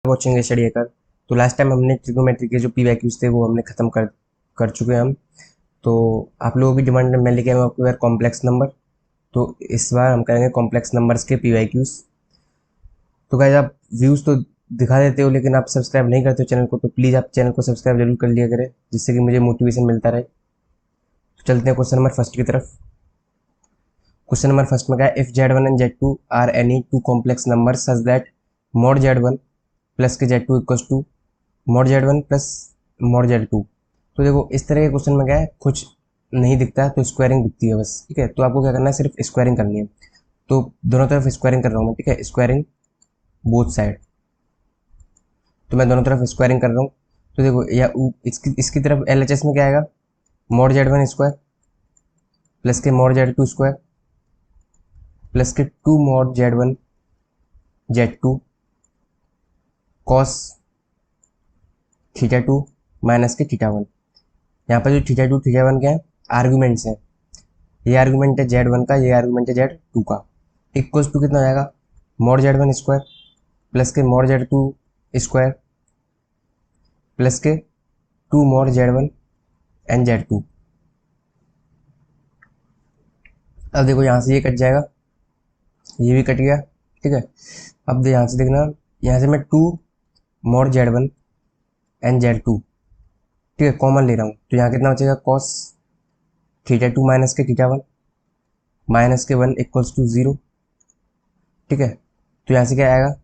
Watching study hacker. तो last time हमने trigonometry के जो पीवाईक्यूज थे वो हमने खत्म कर चुके हैं हम। तो आप लोगों की डिमांड में मैं लेके आया हूँ आपको यार कॉम्प्लेक्स नंबर। तो इस बार हम करेंगे कॉम्प्लेक्स नंबर्स के पीवाईक्यूज। तो गाइस आप व्यूज़ तो दिखा देते हो लेकिन आप सब्सक्राइब नहीं करते हो चैनल को, तो प्लीज़ आप चैनल को सब्सक्राइब जरूर कर लिया करें जिससे कि मुझे मोटिवेशन मिलता रहे। तो चलते हैं क्वेश्चन नंबर फर्स्ट की तरफ। क्वेश्चन नंबर फर्स्ट में क्या है, if Z1 and Z2 are any two complex number such that mod Z1 plus के Z2 equals to mod Z1 plus mod Z2। तो देखो इस तरह के क्वेश्चन में क्या है, कुछ नहीं दिखता है तो स्क्वायरिंग दिखती है बस, ठीक है। तो आपको क्या करना है, सिर्फ स्क्वायरिंग करनी है। तो दोनों तरफ स्क्वायरिंग कर रहा हूँ मैं, ठीक है, स्क्वायरिंग बोथ साइड। तो मैं दोनों तरफ स्क्वायरिंग कर रहा हूँ। तो देखो या इसकी तरफ LHS में क्या आएगा, मॉड Z1 स्क्वायर प्लस के मॉड Z2 स्क्वायर प्लस के 2 mod Z1 Z2 cos theta 2 minus के थीटा 1। यहाँ पर जो थीटा 2 थीटा 1 क्या है, आर्गूमेंट्स हैं। ये आर्गूमेंट है Z1 का, ये आर्गूमेंट है Z2 का। इक्वल्स टू कितना हो जाएगा, मॉड Z1 स्क्वायर प्लस के मॉड Z2 स्क्वायर प्लस के 2 मॉड Z1 एंड Z2। अब देखो यहाँ से ये कट जाएगा, ये भी कट गया, ठीक है। अब यहाँ से देखना, यहाँ से मैं 2 मॉड Z1 एंड Z2, ठीक है, कॉमन ले रहा हूँ। तो यहाँ कितना बचेगा, कॉस थीटा 2 माइनस के थीटा 1 माइनस के 1 इक्वल्स टू 0, ठीक है। तो यहाँ से क्या आएगा,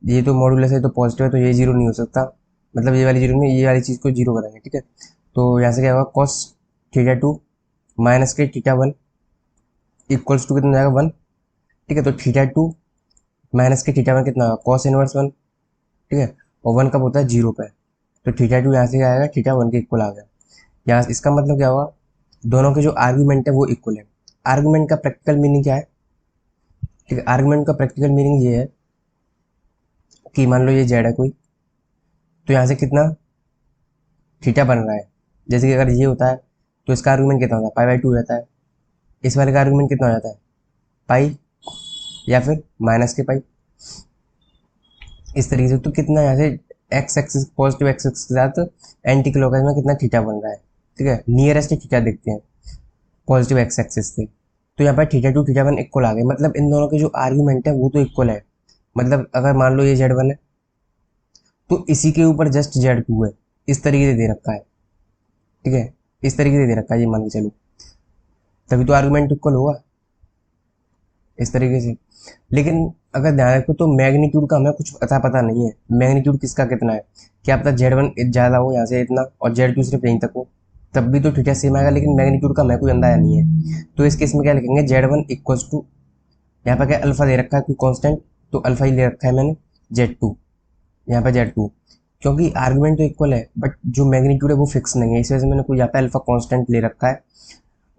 ये तो मॉडुलस है तो पॉजिटिव है तो ये 0 नहीं हो सकता, मतलब ये वाली 0 नहीं, ये वाली चीज़ को 0 करेंगे, ठीक है। तो यहाँ से क्या होगा, कॉस थीटा 2 माइनस के थीटा 1 इक्वल्स टू कितना जाएगा 1, ठीक है। तो थीटा 2 माइनस के थीटा 1 कितना होगा, कॉस इनवर्स 1, ठीक है। और 1 कब होता है, 0 पे। तो थीटा 2 यहाँ से क्या आएगा, थीटा 1 के इक्वल आ गया। यहाँ इसका मतलब क्या होगा, दोनों के जो आर्ग्यूमेंट है वो इक्वल है। आर्ग्यूमेंट का प्रैक्टिकल मीनिंग क्या है, ठीक है। आर्ग्यूमेंट का प्रैक्टिकल मीनिंग ये है कि मान लो ये जेड है कोई, तो यहाँ से कितना थीटा बन रहा है। जैसे कि अगर ये होता है तो इसका आर्गूमेंट कितना होता है, पाई/2 हो जाता है। इस वाले का आर्गूमेंट कितना हो जाता है, पाई या फिर माइनस के पाई, इस तरीके से। तो कितना यहाँ से x axis, positive x axis के साथ एंटी क्लॉकवाइज में कितना थीटा बन रहा है, ठीक है। नियरेस्ट थीटा देखते हैं पॉजिटिव एक्स एक्सिस से। तो यहाँ पर थीटा 2 थीटा 1 इक्वल आ गए, मतलब इन दोनों के जो आर्ग्यूमेंट है वो तो इक्वल है। मतलब अगर मान लो ये Z1 है तो इसी के ऊपर जस्ट Z2 है, इस तरीके से दे रखा है, ठीक है। इस तरीके से दे रखा है, ये मान के चलो, तभी तो आर्गुमेंट इक्वल होगा इस तरीके से। लेकिन अगर ध्यान रखो तो मैग्नीट्यूड का हमें कुछ पता नहीं है, मैग्नीट्यूड किसका कितना है। क्या पता Z1 ज़्यादा हो यहाँ से इतना और Z2 सिर्फ यहीं तक हो, तब भी तो थीटा सेम आएगा, लेकिन मैग्नीट्यूड का हमें कोई अंदाजा नहीं है। तो इस केस में क्या लिखेंगे, Z1 इक्वल्स टू, यहाँ पर क्या अल्फा दे रखा है कोई कॉन्स्टेंट, तो अल्फा ही ले रखा है मैंने, Z2, यहाँ पे Z2, क्योंकि आर्गुमेंट तो इक्वल है बट जो मैग्नीट्यूड है वो फिक्स नहीं है, इस वजह से मैंने कोई यहाँ पे अल्फा कांस्टेंट ले रखा है।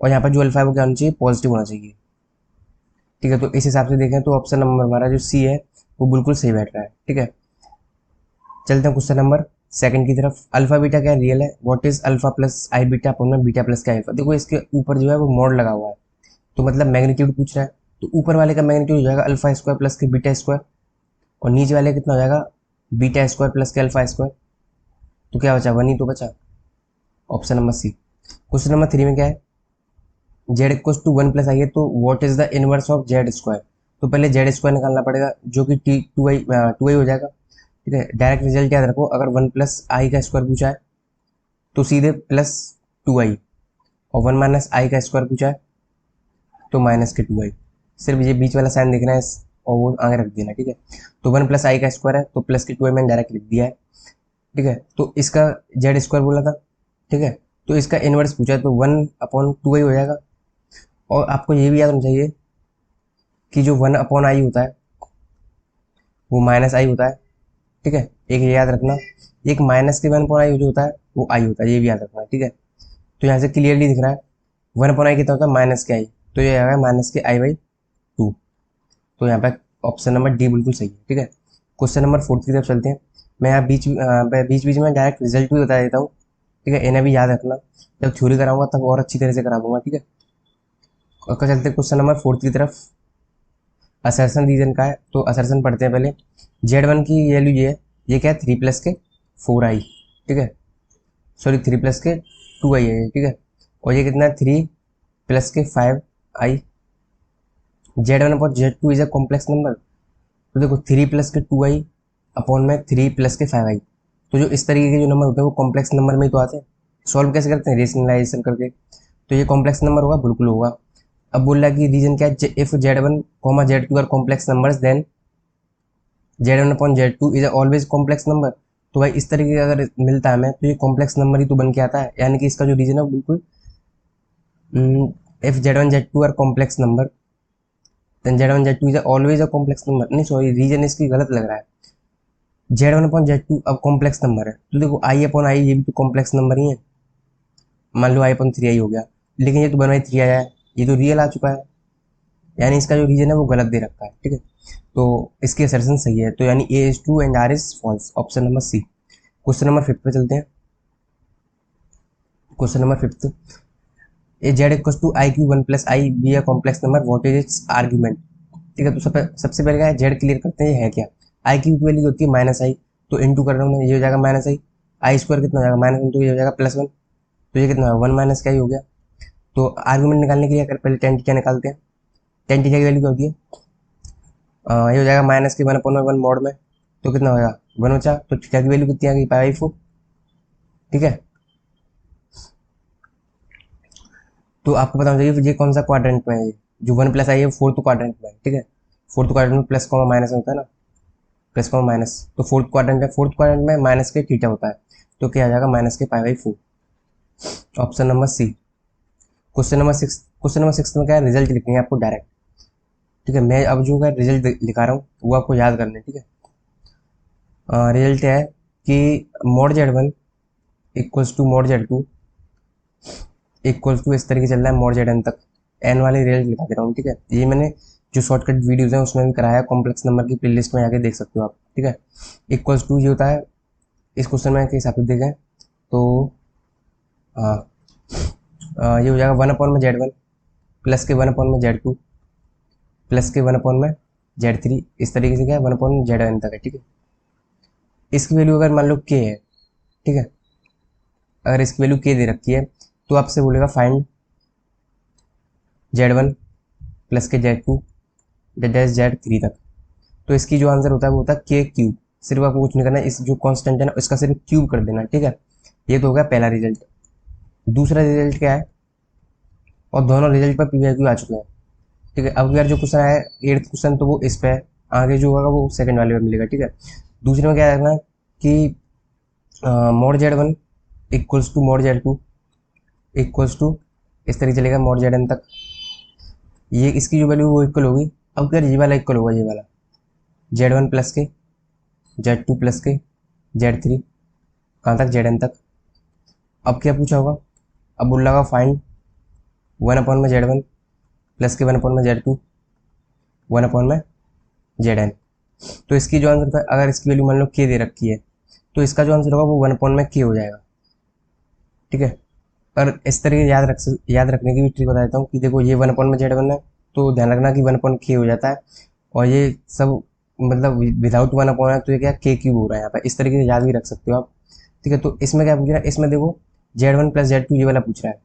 और यहाँ पर जो अल्फा है वो क्या होना चाहिए, पॉजिटिव होना चाहिए, ठीक है। तो इस हिसाब से देखें तो ऑप्शन नंबर हमारा जो सी है वो बिल्कुल सही बैठ रहा है, ठीक है। चलते हैं क्वेश्चन नंबर सेकंड की तरफ। अल्फा बीटा क्या रियल है, what is alpha plus I beta upon में बीटा प्लस क्या अल्फा। देखो इसके ऊपर जो है वो मॉड लगा हुआ है, तो मतलब मैग्नीट्यूड पूछ रहा है, तो ऊपर वाले का मैग्नीट्यूड हो जाएगा अल्फा स्क्वायर प्लस के बीटा स्क्वायर, और नीचे वाले कितना हो जाएगा, बीटा स्क्वायर प्लस के अल्फा स्क्वायर। तो क्या बचा, 1 ही तो बचा, option number C. Question number 3 में क्या है, Z equals to 1 plus i है, तो what is the inverse of Z square. तो पहले जेड स्क्वायर निकालना पड़ेगा जो कि टी 2i हो जाएगा, ठीक है। डायरेक्ट रिजल्ट याद रखो, अगर 1 प्लस आई का स्क्वायर पूछा है तो सीधे +2i, और 1 माइनस आई का स्क्वायर पूछा है तो -2i। सिर्फ ये बीच वाला साइन देखना है और वो आगे रख देना, ठीक है। तो 1 प्लस आई का स्क्वायर है तो प्लस के 2i मैंने डायरेक्ट लिख दिया है, ठीक है। तो इसका जेड स्क्वायर बोला था, ठीक है। तो इसका इनवर्स पूछा है तो 1/2i हो जाएगा। और आपको ये भी याद होना चाहिए कि जो 1/i होता है वो -i होता है, ठीक है। एक ये याद रखना, एक माइनस के 1/i जो होता है वो i होता है, ये भी याद रखना, ठीक है। तो यहाँ से क्लियरली दिख रहा है 1/i कितना होता है, -i, तो ये आएगा -i/2। तो यहाँ पे ऑप्शन नंबर डी बिल्कुल सही है, ठीक है। क्वेश्चन नंबर 4 की तरफ चलते हैं। मैं यहाँ बीच बीच में डायरेक्ट रिजल्ट भी बता देता हूँ, ठीक है। इन्हें भी याद रखना, जब थ्योरी कराऊंगा तब और अच्छी तरह से करा दूंगा, ठीक है। चलते क्वेश्चन नंबर 4 की तरफ। असर्शन रीजन का है तो असर्शन पढ़ते हैं पहले। Z1 की वैल्यू ये है ये क्या है 3 प्लस के 4i, ठीक है, सॉरी 3 प्लस के 2i है ये, ठीक है। और ये कितना है 3 प्लस के 5i। z1 upon z2 is a complex number. तो देखो 3 प्लस के 2i अपॉन में 3 प्लस के 5i, तो जो इस तरीके के जो नंबर होते हैं वो कॉम्प्लेक्स नंबर में ही तो आते हैं। सॉल्व कैसे करते हैं, रेशनलाइजेशन करके। तो ये कॉम्प्लेक्स नंबर होगा, बिल्कुल होगा। अब बोल रहा है कि रीजन क्या है, if z1 z2 are complex numbers then z1 upon z2 is always complex number. तो भाई इस तरीके का अगर मिलता है हमें तो ये कॉम्प्लेक्स नंबर ही तो बन के आता है, यानी कि इसका जो रीजन है वो बिल्कुल if z1 z2 are complex number then z1 z2 is always a complex number. नहीं सॉरी, रीजन इसकी गलत लग रहा है। z1 अपॉन z2 अब कॉम्प्लेक्स नंबर है तो देखो i अपॉन i ये भी तो कॉम्प्लेक्स नंबर ही है। मान लो i अपॉन 3i हो गया, लेकिन ये तो 1/3 आया है, ये तो रियल आ चुका है, यानी इसका जो रीजन है वो गलत दे रखा है, ठीक है। तो इसकी असर्शन सही है, तो यानी A is true and R is false, option number C. Question number 5 पे चलते हैं। Question number 5, A Z equals to I Q 1 plus I B a complex number, what is its argument. ठीक है, तो सबसे पहले क्या है, जेड क्लियर करते हैं ये है क्या। आई क्यू की वैल्यू होती है माइनस आई, तो इंटू कर रहा हूँ मैं, ये हो जाएगा माइनस आई। आई स्क्वायर कितना हो जाएगा माइनस वन, तो ये हो जाएगा +1, तो ये कितना है 1 माइनस का ही हो गया। तो आर्ग्यूमेंट निकालने के लिए अगर पहले टेन टीचा निकालते हैं, टेन टीचा की वैल्यू क्या होती है, ये हो जाएगा माइनस के 1/1 मॉड में, तो कितना होगा 1 बचा, तो थीटा की वैल्यू कितनी आ गई π/4, ठीक है। तो आपको पता होना चाहिए ये कौन सा क्वाड्रेंट में है, ये जो 1 प्लस आई है फोर्थ क्वाड्रेंट में है, ठीक है। फोर्थ क्वाड्रेंट में प्लस कॉमा माइनस होता है ना, प्लस कॉमा माइनस, तो फोर्थ क्वाड्रेंट में माइनस के थीटा होता है, तो क्या आ जाएगा माइनस के π/4, option number C. Question number 6 में क्या है, रिजल्ट लिखनी है आपको डायरेक्ट, ठीक है। मैं अब जो है रिजल्ट लिखा रहा हूँ वो आपको याद करना है, ठीक है। रिजल्ट है कि mod z1 equals to mod z2 equals to, इस तरीके चल रहा है मोड zn तक, एन वाले रिजल्ट लिखा दे रहा हूँ, ठीक है। ये मैंने जो शॉर्टकट वीडियोस हैं उसमें भी कराया, कॉम्प्लेक्स नंबर की प्लेलिस्ट में आके देख सकते हो आप, ठीक है। इक्वल्स टू ये होता है, इस क्वेश्चन में के हिसाब से देखें तो हाँ, ये हो जाएगा 1 अपॉन में z1 प्लस के 1 अपॉन में z2 प्लस के 1 अपॉन में z3, इस तरीके से क्या है 1 अपॉन zn तक है, ठीक है। इसकी वैल्यू अगर मान लो k है, ठीक है, अगर इसकी वैल्यू k दे रखी है तो आपसे बोलेगा फाइंड z1 प्लस के z2 डैश z3 तक, तो इसकी जो आंसर होता है वो होता है k क्यूब। सिर्फ आपको कुछ नहीं करना है, इस जो कांस्टेंट है ना इसका सिर्फ क्यूब कर देना, ठीक है। ये तो हो गया पहला रिजल्ट। दूसरा रिजल्ट क्या है, और दोनों रिजल्ट पर पीवाईक्यू आ चुके हैं, ठीक है। अब यार जो क्वेश्चन है 8th क्वेश्चन, तो वो इस पे है, आगे जो होगा वो सेकंड वाले में मिलेगा, ठीक है। दूसरे में क्या रखना है कि mod z1 equals to mod z2 equals to, इस तरीके चलेगा मोड zn तक, ये इसकी जो वैल्यू वो इक्वल होगी। अब यार ये वाला इक्वल होगा, ये वाला z1 प्लस के z2 प्लस के z3, कहाँ तक zn तक। अब क्या पूछा होगा, अब बोल लगा फाइंड 1 अपॉन में z1 प्लस के 1 अपॉन में z2 1 अपॉन में zn। तो इसकी जो आंसर था, अगर इसकी वैल्यू मान लो k दे रखी है तो इसका जो आंसर होगा वो 1 अपॉन में k हो जाएगा, ठीक है। और इस तरीके याद रखने की भी ट्रिक बता देता हूँ कि देखो ये 1 अपॉन में z1 है, तो ध्यान रखना कि 1 अपॉन k हो जाता है, और ये सब मतलब विदाउट 1 अपॉन है तो ये क्या k क्यूब हो रहा है यहाँ पर, इस तरीके से याद भी रख सकते हो आप, ठीक है। तो इसमें क्या पूछ रहा है, इसमें देखो z1 प्लस z2 ये वाला पूछ रहा है,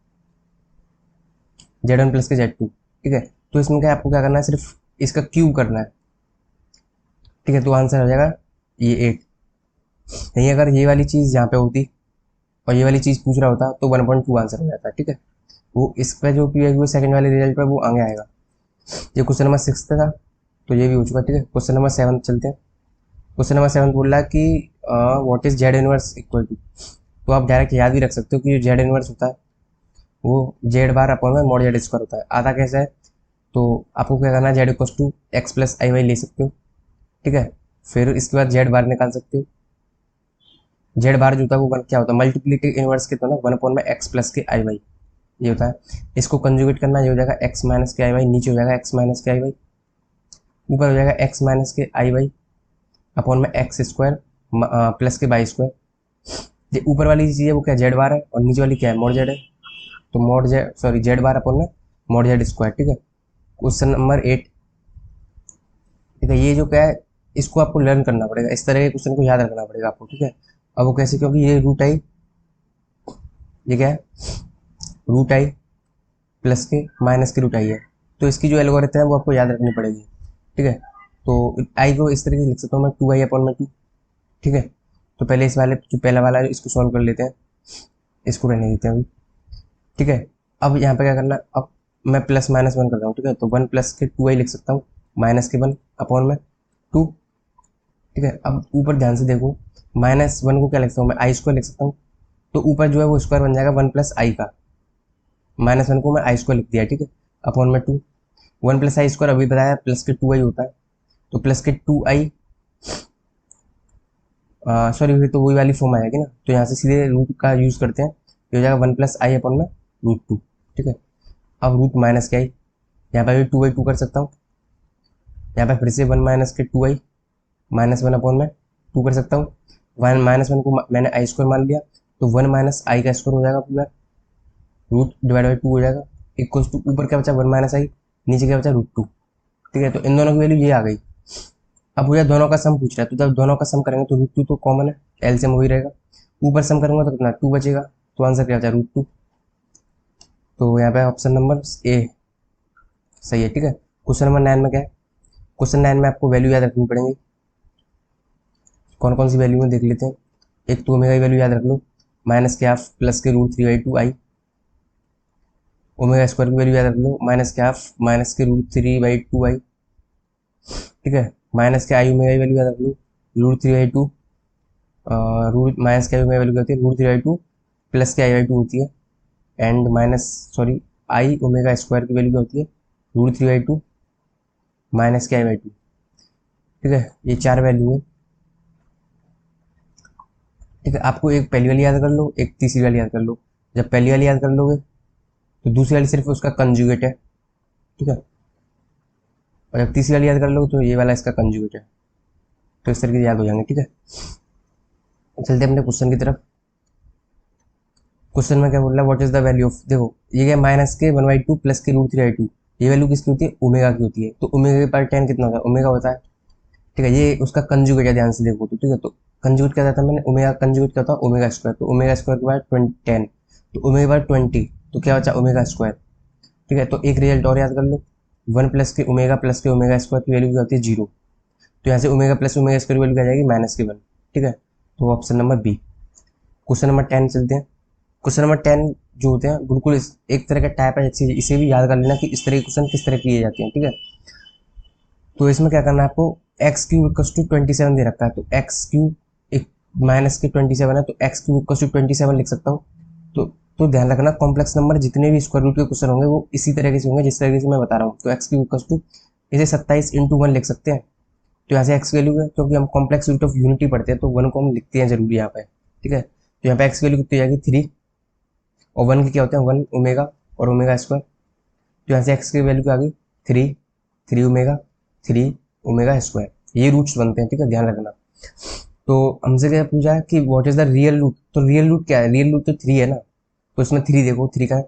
z1 प्लस के z2, ठीक है। तो इसमें क्या आपको क्या करना है, सिर्फ इसका क्यूब करना है, ठीक है। तो आंसर हो जाएगा ये 8। नहीं अगर ये वाली चीज़ यहाँ पे होती और ये वाली चीज़ पूछ रहा होता तो 1.2 आंसर हो जाता है, ठीक है। वो इस पर जो पी है सेकंड वाले रिजल्ट पर वो आगे आएगा। ये क्वेश्चन नंबर 6 था, तो ये भी हो चुका, ठीक है। क्वेश्चन नंबर 7 चलते हैं। क्वेश्चन नंबर 7 बोल रहा है कि what is z inverse equal to, तो आप डायरेक्ट याद भी रख सकते हो कि जो जेड इनवर्स होता है वो जेड बार अपॉन में मॉड जेड स्क्वायर होता है। आधा कैसा है, तो आपको क्या करना है, Z equals to x plus i y ले सकते हो, ठीक है। फिर इसके बाद जेड बार निकाल सकते हो, जेड बार जो होता है वो क्या होता है, मल्टीप्लिकेटिव इनवर्स कितना ना 1 अपॉन में एक्स प्लस के आई वाई, ये होता है। इसको कंजुगेट करना, ये हो जाएगा एक्स माइनस के आई वाई, नीचे हो जाएगा एक्स माइनस के आई वाई, ऊपर हो जाएगा एक्स माइनस के आई वाई अपॉन में एक्स स्क्वायर प्लस के बाई स्क्वायर। ये ऊपर वाली चीज़ है वो क्या जेड बार है, और नीचे वाली क्या है मॉड जेड है, तो mod Z sorry Z bar upon में मॉड जेड स्क्वायर, ठीक है। क्वेश्चन नंबर 8, ठीक है। ये जो क्या है इसको आपको लर्न करना पड़ेगा, इस तरह के क्वेश्चन को याद रखना पड़ेगा आपको, ठीक है। अब वो कैसे, क्योंकि ये रूट आई, ये क्या है, रूट आई प्लस के माइनस के रूट आई है, तो इसकी जो एल्गोरिथम है वो आपको याद रखनी पड़ेगी, ठीक है। तो आई को इस तरीके से लिख सकता हूँ मैं, 2i अपॉन में 2, ठीक है। तो पहले इस वाले जो पहला वाला है इसको सॉल्व कर लेते हैं, इसको रहने देते हैं अभी, ठीक है। अब यहाँ पे क्या करना है, अब मैं प्लस माइनस वन कर रहा हूँ, ठीक है। तो 1 प्लस के 2i लिख सकता हूँ, माइनस के 1 अपॉन में 2, ठीक है। अब ऊपर ध्यान से देखो, माइनस 1 को क्या लिख सकता हूँ मैं, आई स्क्वायर लिख सकता हूँ, तो ऊपर जो है वो स्क्वायर बन जाएगा 1 प्लस आई का, माइनस 1 को मैं आई स्क्वायर लिख दिया, ठीक है, अपॉन में 2, 1 प्लस आई स्क्वायर अभी बताया प्लस के 2i होता है, तो प्लस के 2i, सॉरी फिर तो वही वाली फॉर्म आएगी ना, तो यहाँ से सीधे रूट का यूज़ करते हैं, ये हो जाएगा 1 प्लस आई अपॉन में रूट 2, ठीक है। अब रूट माइनस के आई, यहाँ पर भी 2/2 कर सकता हूँ, यहाँ पर फिर से 1 माइनस के 2i माइनस 1 अपॉन में 2 कर सकता हूँ, 1 माइनस 1 को मैंने आई स्क्वायर मान लिया, तो 1 माइनस आई का स्क्वायर हो जाएगा पूरा, रूट डिवाइड बाई 2 हो जाएगा, इक्वल्स टू ऊपर क्या बचा 1 माइनस आई, नीचे क्या बचा रूट 2, ठीक है। तो इन दोनों की वैल्यू ये आ गई। अब मुझे दोनों का सम पूछ रहा है, तो जब दोनों का सम करेंगे तो रूट 2 तो कॉमन है, एलसीएम वही रहेगा, ऊपर सम करूंगा तो कितना 2 बचेगा, तो आंसर क्या बचा रूट 2। तो यहाँ पे ऑप्शन नंबर ए सही है, ठीक है। क्वेश्चन नंबर 9 में क्या है, क्वेश्चन 9 में आपको वैल्यू याद रखनी पड़ेगी, कौन कौन सी वैल्यू में देख लेते हैं। एक तो ओमेगा की वैल्यू याद रख लो, माइनस के हाफ प्लस के रूट 3/2 आई, ओमेगा स्क्वायर की वैल्यू याद रख लो, माइनस के हाफ माइनस के रूट 3/2 आई, ठीक है। माइनस के आई ओमेगा की वैल्यू याद रख लो, रूट 3/2, रूट माइनस के आई ओमेगा वैल्यू क्या होती है रूट 3/2, प्लस के आई/2 होती है, and minus sorry I omega square की वैल्यू क्या होती है रूट 3/2 माइनस के आई/2, ठीक है। ये 4 वैल्यू है, ठीक है। आपको एक पहली वाली याद कर लो, एक तीसरी वाली याद कर लो। जब पहली वाली याद कर लोगे तो दूसरी वाली सिर्फ उसका कंजुगेट है, ठीक है। और जब तीसरी वाली याद कर लोगे तो ये वाला इसका कंजुगेट है, तो इस तरीके से याद हो जाएंगे, ठीक है। चलते अपने क्वेश्चन की तरफ। क्वेश्चन में क्या बोल रहा है, what is the value of, देखो ये क्या माइनस के 1/2 प्लस के रूट 3/2, ये वैल्यू किसकी होती है ओमेगा की होती है, तो ओमेगा के पावर 10 कितना होता है ओमेगा होता है, ठीक है। ये उसका कंजुगेट है, ध्यान से देखो तो, ठीक है। तो कंजुगेट क्या था मैंने, ओमेगा कंजुगेट क्या होता है ओमेगा स्क्वायर, तो ओमेगा स्क्वायर के बाद 10, तो ओमेगा बाद 20, तो क्या बचा ओमेगा स्क्वायर, ठीक है। तो एक रिजल्ट और याद कर लो, 1 प्लस के ओमेगा स्क्वायर की वैल्यू क्या होती है 0, तो यहाँ से ओमेगा प्लस ओमेगा स्क्वायर की वैल्यू क्या जाएगी -1, ठीक है। तो option number B. Question number 10 चलते हैं। क्वेश्चन नंबर 10 जो होते हैं बिल्कुल एक तरह का टाइप है, इसे भी याद कर लेना कि इस तरह के क्वेश्चन किस तरह किए जाते हैं, ठीक है। तो इसमें क्या करना है आपको, एक्स क्यूब इक्वल टू 27 दे रखा है, तो एक्स क्यूब एक माइनस के 27 है, तो एक्स क्यूब इक्वल टू 27 लिख सकता हूँ। तो ध्यान रखना कॉम्प्लेक्स नंबर जितने भी स्क्वायर रूट के क्वेश्चन होंगे वो इसी तरीके से होंगे जिस तरीके से मैं बता रहा हूँ। तो एक्स क्यूब इक्वल टू इसे 27 × 1 लिख सकते हैं, तो यहाँ से एक्स वैल्यू है, क्योंकि हम कॉम्प्लेक्स रूट ऑफ यूनिटी पढ़ते हैं तो 1 को हम लिखते हैं जरूरी यहाँ पे, ठीक है। तो यहाँ पे एक्स वैल्यू कितनी जाएगी 3, और 1 के क्या होते हैं 1 ओमेगा और ओमेगा स्क्वायर, तो यहाँ से एक्स की वैल्यू क्या आ गई 3 ओमेगा 3 ओमेगा स्क्वायर, ये रूट्स बनते हैं, ठीक है, ध्यान रखना। तो हमसे क्या पूछा है कि what is the real root, तो रियल रूट क्या है, रियल रूट तो 3 है ना, तो इसमें 3 देखो 3 का है,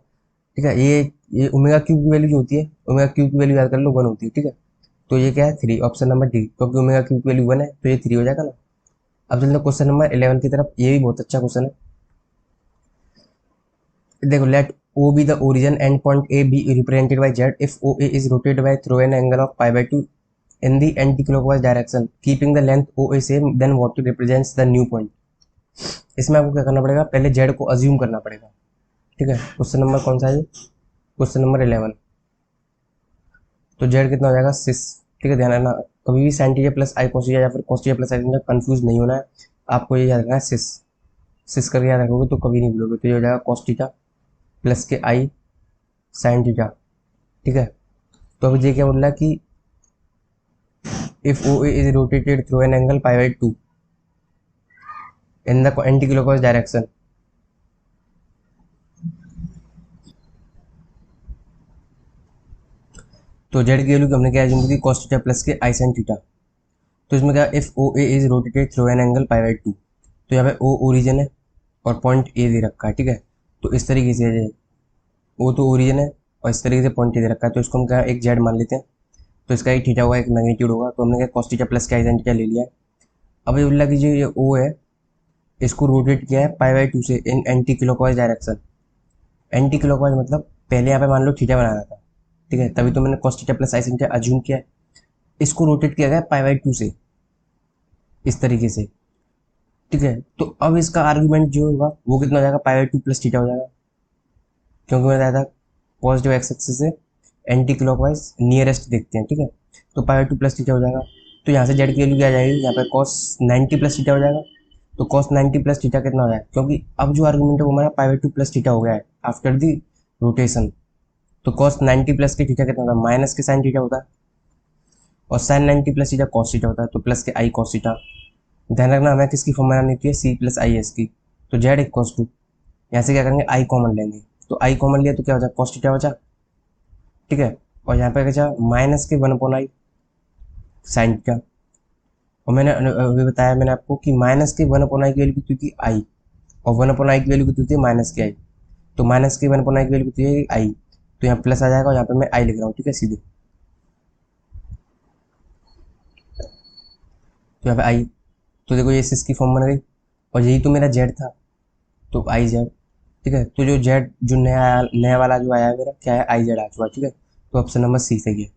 ठीक है। ये ओमेगा क्यूब की वैल्यू जो होती है, ओमेगा क्यूब की वैल्यू याद कर लो 1 होती है, ठीक है। तो ये क्या है 3, ऑप्शन नंबर डी, क्योंकि ओमेगा क्यूब की वैल्यू 1 है तो ये 3 हो जाएगा ना। अब चलते हैं क्वेश्चन नंबर 11 की तरफ, ये भी बहुत अच्छा क्वेश्चन है। देखो, late O be the origin and point A be represented by Z if OA is rotated by through an angle of pi/2 in the anti-clockwise direction, keeping the length OA same, then what represents the new point। इसमें आपको क्या करना पड़ेगा, पहले Z को assume करना पड़ेगा, ठीक है। क्वेश्चन नंबर कौन सा है, क्वेश्चन नंबर 11। तो Z कितना हो जाएगा 6, ठीक है। ध्यान रखना कभी भी sin थीटा प्लस आई cos थीटा या फिर cos थीटा प्लस आई कंफ्यूज नहीं होना है, आपको ये याद रखना है 6 करके याद रखोगे तो कभी नहीं भूलोगे। तो ये हो जाएगा cos थीटा प्लस के आई साइन थीटा, ठीक है। तो अभी ये क्या बोल रहा है कि if O is rotated through an angle pi/2 in the anti clockwise direction, तो जेड की वैल्यू हमने क्या अज्यूम की cos थीटा प्लस के आई साइन थीटा। तो इसमें क्या if O is rotated through an angle pi/2, तो यहाँ पे ओ ओरिजिन है और पॉइंट ए दे रखा है, ठीक है। तो इस तरीके से ओ तो ओरिजिन है और इस तरीके से पॉइंट दे रखा है, तो इसको हम क्या एक जेड मान लेते हैं। तो इसका एक थीटा होगा, एक मैग्नीट्यूड होगा, तो हमने क्या कॉस थीटा प्लस का साइन थीटा ले लिया है। अब ये बोला कि जो ये ओ है इसको रोटेट किया है π/2 से in anti clockwise direction. Anticlockwise मतलब पहले यहाँ पे मान लो थीटा बनाना था, ठीक है, तभी तो मैंने cos theta plus sine theta assume किया है। इसको रोटेट किया गया π/2 से इस तरीके से, ठीक है। तो अब इसका आर्गुमेंट जो होगा वो कितना हो जाएगा, π/2 प्लस थीटा हो जाएगा, क्योंकि मैंने बताया था पॉजिटिव एक्स एक्सिस से एंटी क्लॉकवाइज नियरेस्ट देखते हैं, ठीक है। तो π/2 प्लस थीटा हो जाएगा। तो यहाँ से जेड की वैल्यू क्या आ जाएगी, यहाँ पे कॉस 90 प्लस थीटा हो जाएगा। तो कॉस 90 प्लस थीटा कितना हो जाएगा, क्योंकि अब जो आर्गुमेंट है वो हमारा π/2 प्लस थीटा हो गया है आफ्टर दी रोटेशन। तो कॉस 90 प्लस के थीटा कितना होता है, माइनस के साइन थीटा होता है, और sine 90 plus theta cos theta होता है, तो प्लस के आई कॉस थीटा। ध्यान रखना हमें किसकी फॉर्म बनानी होती है, सी प्लस आई एस की। तो जेड इक्वल्स टू, यहाँ से क्या करेंगे, आई कॉमन लेंगे, तो आई कॉमन लिया तो क्या हो जाए, कॉस थीटा बचा, ठीक है। और यहाँ पे बचा माइनस के 1/i साइन थीटा। और मैंने अभी बताया मैंने आपको कि माइनस के 1/i की वैल्यू कितनी होती है, आई, और 1/i की वैल्यू कितनी होती है, माइनस की आई। तो माइनस के 1/i की वैल्यू कितनी है, आई, तो यहाँ प्लस आ जाएगा, और यहाँ पे मैं आई लिख रहा हूँ, ठीक है, सीधे। तो यहाँ पे आई, तो देखो ये इसकी फॉर्म बन गई, और यही तो मेरा जेड था, तो आई जेड, ठीक है। तो जो जेड जो नया वाला जो आया है मेरा क्या है, आई जेड आ चुका है, ठीक है। तो ऑप्शन नंबर सी सही है,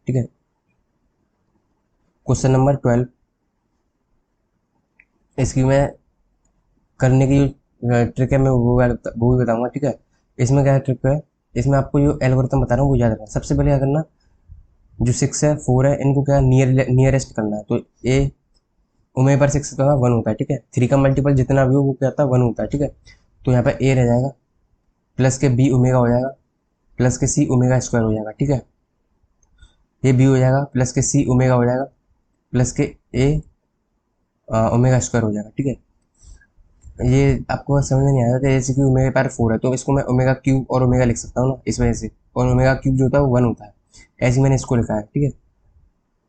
ठीक है। क्वेश्चन नंबर 12, इसकी मैं करने की जो ट्रिक है मैं वो भी बताऊंगा, ठीक है। इसमें क्या है ट्रिक है, इसमें आपको जो एल्गोरिथम बता रहा हूँ वो याद रखना। सबसे पहले क्या करना, जो 6 है 4 है इनको क्या नियरेस्ट करना है। तो ए ओमेगा पर 6 का 1 होता है, ठीक है। 3 का मल्टीपल जितना भी हो वो क्या होता है, 1 होता है, ठीक है। तो यहाँ पे ए रह जाएगा, प्लस के बी ओमेगा हो जाएगा, प्लस के सी ओमेगा स्क्वायर हो जाएगा, ठीक है। ये बी हो जाएगा, प्लस के सी ओमेगा हो जाएगा, प्लस के ए ओमेगा स्क्वायर हो जाएगा, ठीक है। ये आपको समझ में नहीं आया था, जैसे कि ओमेगा पर 4 है तो इसको मैं ओमेगा क्यूब और ओमेगा लिख सकता हूँ ना, इस वजह से। और ओमेगा क्यूब जो होता है वो 1 होता है, ऐसे मैंने इसको लिखा है, ठीक है।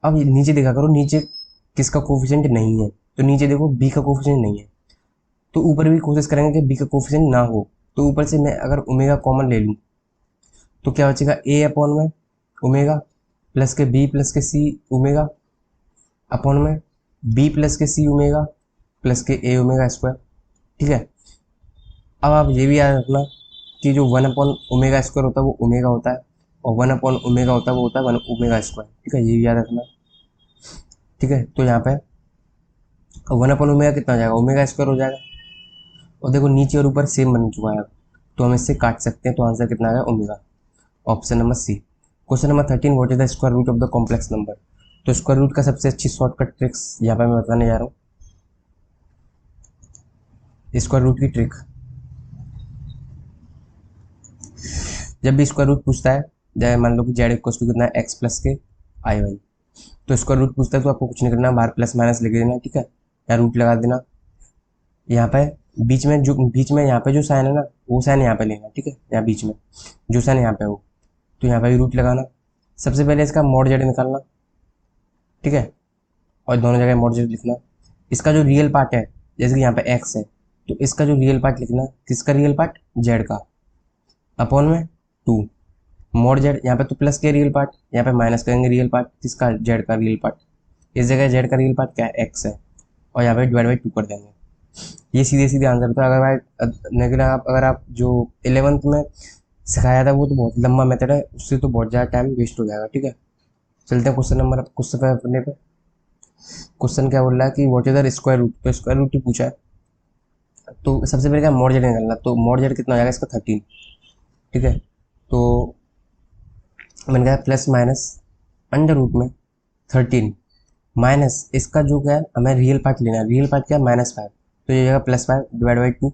अब नीचे देखा करो, नीचे किसका कोफिशिएंट नहीं है, तो नीचे देखो बी का कोफिशिएंट नहीं है, तो ऊपर भी कोशिश करेंगे कि बी का कोफिशिएंट ना हो। तो ऊपर से मैं अगर ओमेगा कॉमन ले लूँ तो क्या बचेगा, ए अपॉन में ओमेगा प्लस के बी प्लस के सी ओमेगा अपॉन में बी प्लस के सी ओमेगा प्लस के ए ओमेगा स्क्वायर, ठीक है। अब आप ये भी याद रखना कि जो 1 अपॉन ओमेगा स्क्वायर होता है वो ओमेगा होता है, और 1 अपॉन ओमेगा होता है वो होता है 1 ओमेगा स्क्वायर, ठीक है, ये भी याद रखना, ठीक है। तो यहाँ पे 1 अपॉन ओमेगा कितना हो जाएगा, ओमेगा स्क्वायर हो जाएगा। और देखो नीचे और ऊपर सेम बन चुका है, तो हम इससे काट सकते हैं, तो आंसर कितना आ गया, omega, option number C. Question number 13, what is the square root of the complex number. तो स्क्वायर रूट का सबसे अच्छी शॉर्टकट ट्रिक्स यहाँ पे मैं बताने जा रहा हूँ, स्क्वायर रूट की ट्रिक। जब भी स्क्वायर रूट पूछता है, जैसे मान लो कि जेड इक्वल टू कितना है, एक्स प्लस के आई वाई, तो स्क्वायर रूट पूछता है तो आपको कुछ नहीं करना, बाहर प्लस माइनस लिख देना, ठीक है, या रूट लगा देना। यहाँ पे बीच में यहाँ पे जो साइन है ना वो साइन यहाँ पे लेना, ठीक है, यहाँ बीच में जो साइन यहाँ पे हो, तो यहाँ पे भी रूट लगाना। सबसे पहले इसका मॉड जेड निकालना, ठीक है, और दोनों जगह मॉड जेड लिखना। इसका जो रियल पार्ट है, जैसे कि यहाँ पे एक्स है, तो इसका जो रियल पार्ट लिखना, किसका रियल पार्ट, जेड का, अपॉन में 2 मॉड जेड। यहाँ पे तो प्लस के रियल पार्ट, यहाँ पे माइनस करेंगे रियल पार्ट, किसका, जेड का रियल पार्ट। इस जगह जेड का रियल पार्ट क्या है, एक्स है, और यहाँ पे डिवाइड बाई 2 कर देंगे। ये सीधे सीधे आंसर होता है। अगर भाई लेकिन आप अगर आप जो 11th में सिखाया था वो तो बहुत लंबा मेथड है, उससे तो बहुत ज़्यादा टाइम वेस्ट हो जाएगा, ठीक है। चलते हैं क्वेश्चन पे अपने पे। क्वेश्चन क्या बोल रहा है कि what is the square root, तो स्क्वायर रूट ही पूछा है, तो सबसे पहले क्या मॉड जेड निकालना, तो मॉड जेड कितना हो जाएगा इसका 13, ठीक है। तो मैंने कहा प्लस माइनस अंडर रूट में 13 माइनस इसका जो क्या है, हमें रियल पार्ट लेना है, रियल पार्ट क्या है, -5, तो ये जगह +5 डिवाइड बाई 2,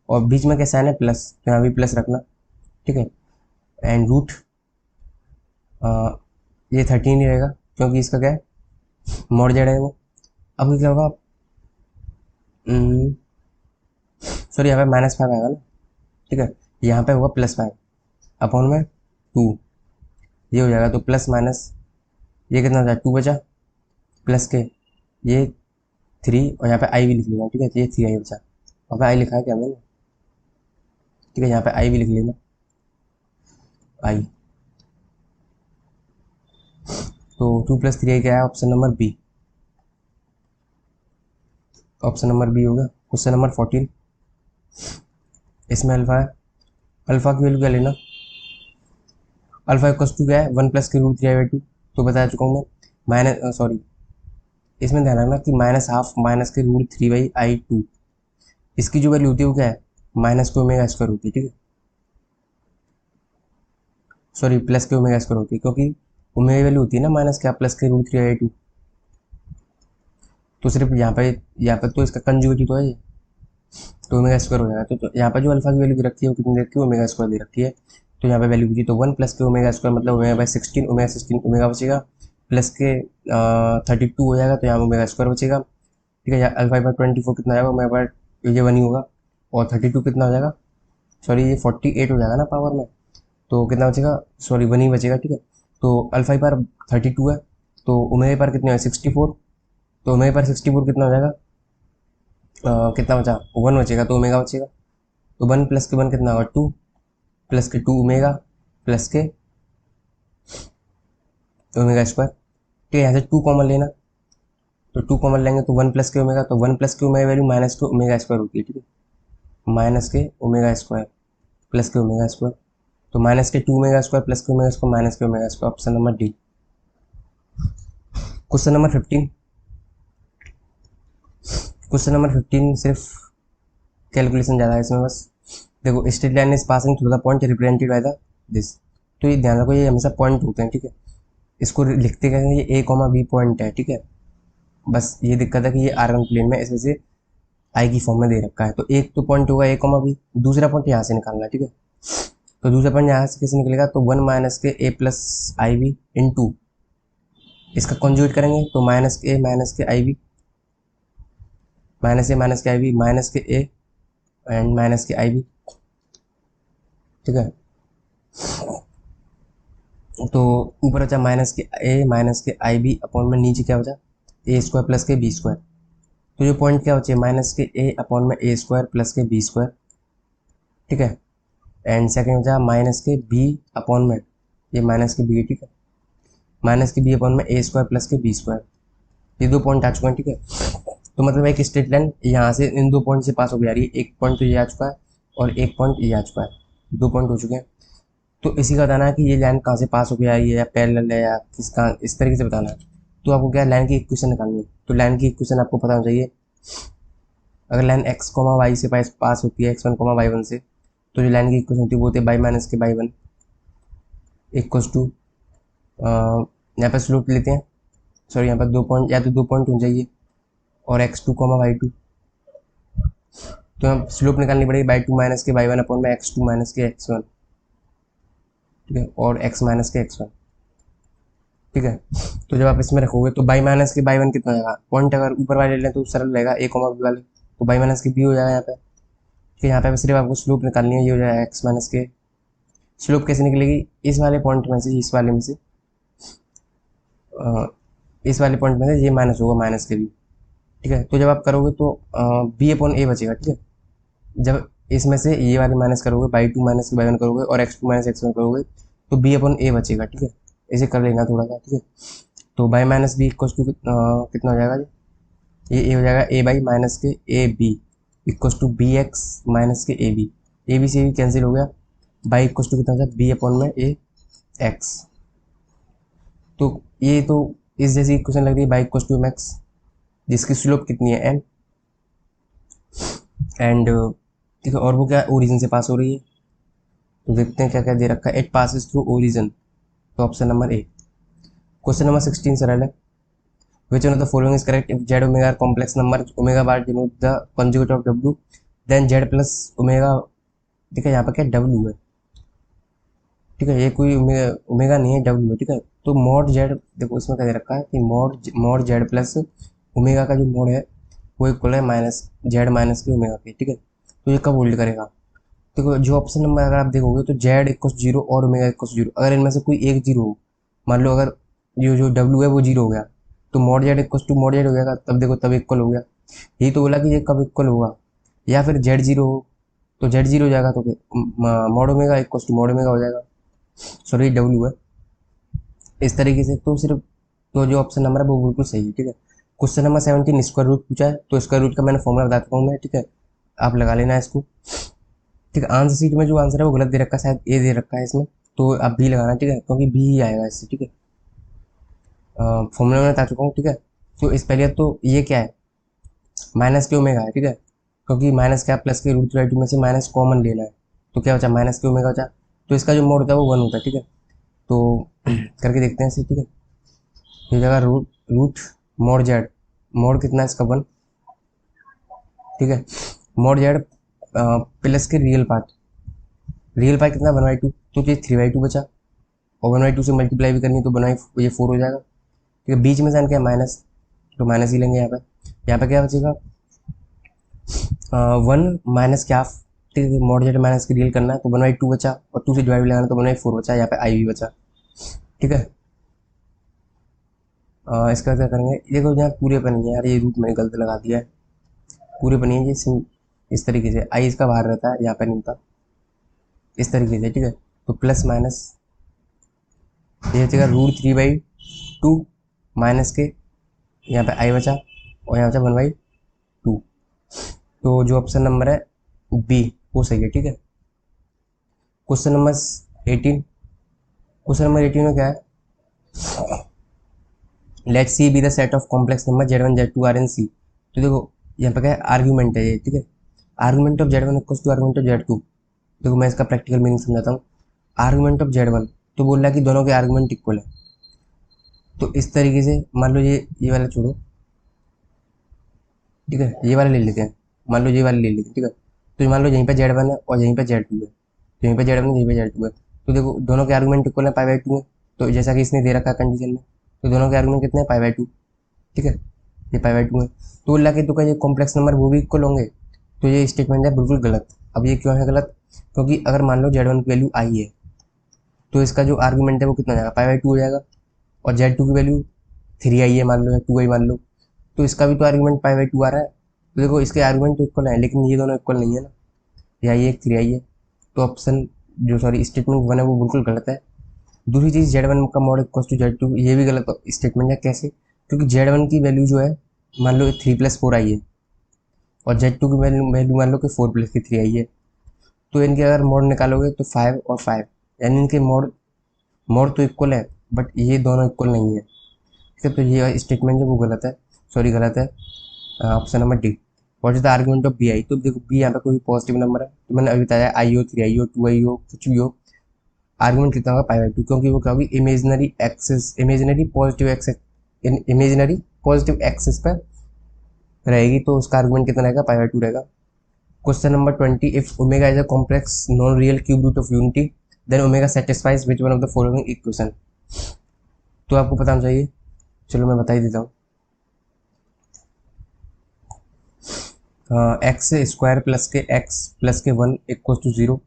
और बीच में क्या साइन है, प्लस, तो यहाँ भी प्लस रखना, ठीक है। एंड रूट ये 13 ही रहेगा, क्योंकि इसका क्या है, मॉड जेड है वो। अब क्या होगा, सॉरी यहाँ पे -5 आएगा ना, ठीक है, यहाँ पे होगा +5 अपॉन में 2, ये हो जाएगा, तो प्लस माइनस ये कितना हो जाएगा, 2 बचा, प्लस के ये 3, और यहाँ पे आई भी लिख लेना, ठीक है, तो ये 3 आई बचा, वहाँ पे आई लिखा है क्या मैंने, ठीक है, यहाँ पे आई भी लिख लेना, आई। तो 2 + 3 क्या है, option number B, option number B होगा। क्वेश्चन नंबर 14, इसमें अल्फा है, अल्फा की वैल्यू क्या लेना, अल्फा इक्वल टू क्या है, 1 + 3√3/2, तो बता चुका हूँ मैं। माइनस सॉरी, इसमें ध्यान रखना कि -½ -√3/i2, इसकी जो वैल्यू होती है वो क्या है, -के ओमेगा स्क्वायर होती है, ठीक है, सॉरी +के ओमेगा स्क्वायर होती है, क्योंकि ओमेगा वैल्यू होती है ना -√3/2, तो सिर्फ यहाँ पे तो इसका कंजुगेट ही तो है ये, तो ओमेगा स्क्वायर हो जाएगा। तो यहाँ पर जो अल्फा की वैल्यू रखी है वो कितनी दे रखी है, ओमेगा स्क्वायर दे रखी है, तो यहाँ पे वैल्यू पूछी तो 1 + के ओमेगा स्क्वायर मतलब ओमेगा/16, ओमेगा/16 ओमेगा बचेगा, प्लस के 32 हो जाएगा, तो यहाँ ओमेगा स्क्वायर बचेगा, ठीक है। अल्फा पर 24 कितना आएगा, ओमेगा पर ये 1 ही होगा, और 32 कितना हो जाएगा, सॉरी ये 48 हो जाएगा ना पावर में, तो कितना बचेगा, सॉरी 1 ही बचेगा, ठीक है। तो अल्फा पर 32 है, तो ओमेगा पर कितने है 64, तो ओमेगा पर 64 कितना हो जाएगा, कितना बचा 1 बचेगा, तो ओमेगा बचेगा, तो 1 + के 1 कितना होगा 2, प्लस के 2 ओमेगा, प्लस के ओमेगा स्क्वायर, ठीक है। यहाँ से 2 कॉमन लेना, तो 2 कॉमन लेंगे तो 1 + के ओमेगा, तो 1 + के ओमेगा वैल्यू -के ओमेगा स्क्वायर होती है, ठीक है, -के ओमेगा स्क्वायर प्लस के ओमेगा स्क्वायर, तो -के 2 ओमेगा स्क्वायर प्लस के ओमेगा स्क्वायर -के omega square, option number D. Question number 15, question number 15 सिर्फ कैलकुलेशन ज़्यादा है इसमें बस। देखो, straight line is passing through the point represented by the this, तो ये ध्यान रखो ये हमेशा पॉइंट होते हैं, ठीक है, इसको लिखते कैसे, ये A, B पॉइंट है, ठीक है, बस ये दिक्कत है कि ये R1 प्लेन में इसमें से आई की फॉर्म में दे रखा है, तो एक तो पॉइंट होगा A, B, दूसरा पॉइंट यहाँ से निकालना है, ठीक है, तो दूसरा पॉइंट यहाँ से कैसे निकलेगा, तो 1 - के A + IB इंटू इसका कॉन्जुगेट करेंगे, तो -के IB, -के IB -के A एंड -के IB, ठीक है, तो ऊपर बचा -के A -के IB अपॉन में नीचे क्या बचा A² प्लस के B², तो जो पॉइंट क्या बचे -के A अपॉन में A² प्लस के B², ठीक है, एंड सेकेंड बचा -के B अपॉन में ये -के B, ठीक है, -के B अपॉन में A² प्लस के B², ये 2 पॉइंट आ चुके हैं, ठीक है, तो मतलब एक स्ट्रेट लाइन यहाँ से इन 2 पॉइंट से पास हो गया रही है, एक पॉइंट तो ये आ चुका है और एक पॉइंट ये आ चुका है, 2 पॉइंट हो चुके हैं, तो इसी का बताना है कि ये लाइन कहाँ से पास होकर आ रही है, या पैरेलल है या किसका, इस तरीके से बताना है। तो आपको क्या लाइन की इक्वेशन निकालनी है, तो लाइन की इक्वेशन आपको पता होना चाहिए, अगर लाइन x, y से पास होती है x1, y1 से, तो जो लाइन की इक्वेशन होती है वो होती है y - के y1 इक्वल्स टू, यहाँ पर स्लोप लेते हैं, सॉरी यहाँ पर 2 पॉइंट या तो 2 पॉइंट हो जाइए और x2, y2, तो हम स्लोप निकालनी पड़ेगी y2 - के y1 अपॉन में x2 - के x1, ठीक है, और x - के x1, ठीक है, तो जब आप इसमें रखोगे तो y - के y1 कितना आएगा, पॉइंट अगर ऊपर वाले ले लें तो सरल रहेगा A, B वाले, तो y - के b हो जाएगा यहाँ पे, फिर यहाँ पे सिर्फ आपको स्लोप निकालनी है, ये हो जाएगा x - के, स्लोप कैसे निकलेगी, इस वाले पॉइंट में से, इस वाले में से, इस वाले पॉइंट में से ये माइनस होगा -के b, ठीक है, तो जब आप करोगे तो b अपॉन a बचेगा, ठीक है, जब इसमें से ये वाले माइनस करोगे y2 - के y1 करोगे और x2 - x1 करोगे तो b अपॉन a बचेगा, ठीक है, इसे कर लेना थोड़ा सा, ठीक है, तो y - b इक्वल टू कितना हो जाएगा, ये a हो जाएगा a/, के a b equal to b x - के ए बी से भी कैंसिल हो गया, y इक्वल टू कितना हो जाएगा b अपॉन में a x, तो ये तो इस जैसी इक्वेशन लग रही है y इक्वल टू mx, जिसकी स्लोप कितनी है n, एंड ठीक है, और वो क्या ओरिजिन से पास हो रही है, तो देखते हैं क्या क्या दे रखा है, इट पासिस थ्रू ओरिजिन, तो option number A. Question number 16 सरल है, which one of the following is correct, if z omega complex number omega bar denote the conjugate of डब्ल्यू देन जेड प्लस ओमेगा, ठीक है, यहाँ पर क्या W है, ठीक है, ये कोई ओमेगा नहीं है, डब्ल्यू है, ठीक है, तो मॉड जेड, देखो इसमें क्या दे रखा है कि मॉड जेड प्लस ओमेगा का जो मॉड है वो इक्वल है जेड माइनस के ओमेगा के, ठीक है, तो ये कब होल्ड करेगा, देखो जो ऑप्शन नंबर अगर आप देखोगे तो जेड इक्वल 0 और ओमेगा इक्वल 0, अगर इनमें से कोई एक जीरो हो, मान लो अगर जो डब्ल्यू है वो जीरो हो गया, तो mod z equal to mod z हो जाएगा, तब देखो तब इक्वल हो गया, यही तो बोला कि ये कब इक्वल होगा, या फिर जेड जीरो हो तो जेड जीरो हो जाएगा, तो mod omega equal to mod omega हो जाएगा, सॉरी डब्ल्यू है, इस तरीके से, तो सिर्फ तो जो ऑप्शन नंबर है वो बिल्कुल सही है, ठीक है। क्वेश्चन नंबर 17 स्क्वायर रूट पूछा है, तो स्क्वायर रूट का मैंने फॉर्मूला बता चुका हूँ मैं, ठीक है, आप लगा लेना इसको, ठीक है। आंसर सीट में जो आंसर है वो गलत दे रखा है, शायद ए दे रखा है इसमें, तो आप बी लगाना, ठीक है, क्योंकि बी ही आएगा इससे, ठीक है। फॉर्मूला में बता चुका हूँ, ठीक है। तो इस पहले तो ये क्या है, माइनस के ओमेगा है, ठीक है, क्योंकि माइनस क्या प्लस के रूट 2 में से माइनस कॉमन लेना है, तो क्या बचा, माइनस के ओमेगा बचा, तो इसका जो मोड होता है वो 1 होता है, ठीक है। तो करके देखते हैं इसे, ठीक है। ये जगह root root mod z, mod कितना है इसका 1, ठीक है। मोड जेड प्लस के रियल पार्ट कितना 1/2, तो ये 3/2 बचा, और 1/2 से मल्टीप्लाई भी करनी है तो 1/4 ये 4 हो जाएगा, ठीक है। बीच में साइन क्या है माइनस, तो माइनस ही लेंगे यहाँ पे क्या बचेगा, 1 माइनस क्या, ठीक है, मॉड जेड माइनस की रियल करना है तो 1/2 बचा, और 2 से डिवाइड लगाना तो 1/4 बचा, यहाँ पे आई भी बचा, ठीक है। इसका क्या करेंगे, देखो यहाँ पूरे पर नहीं है यार, ये रूट मैंने गलत लगा दिया है, पूरे पर नहीं है ये, इस तरीके से आई इसका बाहर रहता है, यहाँ पे नहीं था, इस तरीके से, ठीक है। तो प्लस माइनस ये जगह √3/2 माइनस के, यहाँ पे आई बचा, और यहाँ बचा 1/2, तो जो ऑप्शन नंबर है बी वो सही है, ठीक है। क्वेश्चन नंबर 18, क्वेश्चन नंबर 18 में क्या है, let C be the set of complex number Z1 Z2 are in C, तो देखो यहाँ पे क्या है, आर्ग्यूमेंट है ये, ठीक है। Argument of Z1 equals to argument of Z2, देखो मैं इसका प्रैक्टिकल मीनिंग समझाता हूँ। आर्ग्यूमेंट ऑफ Z1, तो बोल रहा है कि दोनों के आर्ग्यूमेंट इक्वल है, तो इस तरीके से मान लो ये वाला छोड़ो, ठीक है, ये वाला ले लेते हैं, मान लो ये वाला ले लेते हैं, ठीक है। तो मान लो यहीं पे Z1 है और यहीं पे Z2 है, तो यहीं पे Z1 है, यहीं पे Z2 है, तो देखो दोनों के आर्गुमेंट इक्वल है, π/2 है, तो जैसा कि इसने दे रखा है कंडीशन में, तो दोनों के आर्गुमेंट कितने हैं, π/2, ठीक है, ये π/2 है। तो बोला कि तो क्या ये कॉम्प्लेक्स नंबर वो भी इक्वल होंगे, तो ये स्टेटमेंट है बिल्कुल गलत। अब ये क्यों है गलत, क्योंकि अगर मान लो Z1 की वैल्यू आई है, तो इसका जो आर्गुमेंट है वो कितना जाएगा, π/2 हो जाएगा, और Z2 की वैल्यू 3i है मान लो, या 2i मान लो, तो इसका भी तो आर्गुमेंट π/2 आ रहा है, तो देखो इसके आर्गुमेंट तो इक्वल है, लेकिन ये दोनों इक्वल नहीं है ना, या ये एक 3i है, तो ऑप्शन जो सॉरी स्टेटमेंट 1 है वो बिल्कुल गलत है। दूसरी चीज़ Z1 का मॉड इक्वल टू Z2, ये भी गलत स्टेटमेंट है, कैसे, क्योंकि Z1 की वैल्यू जो है मान लो 3+4i है, और Z2 की वैल्यू मान लो कि 4+3i है, तो इनके अगर मोड निकालोगे तो 5 और 5, यानी इनके मोड मोड तो इक्वल है, बट ये दोनों इक्वल नहीं है, ठीक है। तो ये स्टेटमेंट जो वो गलत है, सॉरी गलत है, option number D. What is the argument of b i, तो देखो बी यहाँ पे कोई पॉजिटिव नंबर है, तो मैंने अभी बताया आई हो 3i हो 2i हो कुछ भी हो, आर्गुमेंट कितना होगा π/2, क्योंकि वो क्या होगी imaginary axis, imaginary positive axis पर रहेगी, तो उसका आर्गुमेंट कितना रहेगा, π/2 रहेगा। Question number 20, if omega is a complex non real cube root of unity then omega satisfies which one of the following equation, तो आपको पता होना चाहिए, चलो मैं बता ही देता हूँ। एक्स स्क्वायर प्लस के एक्स प्लस के 1 इक्वल टू 0,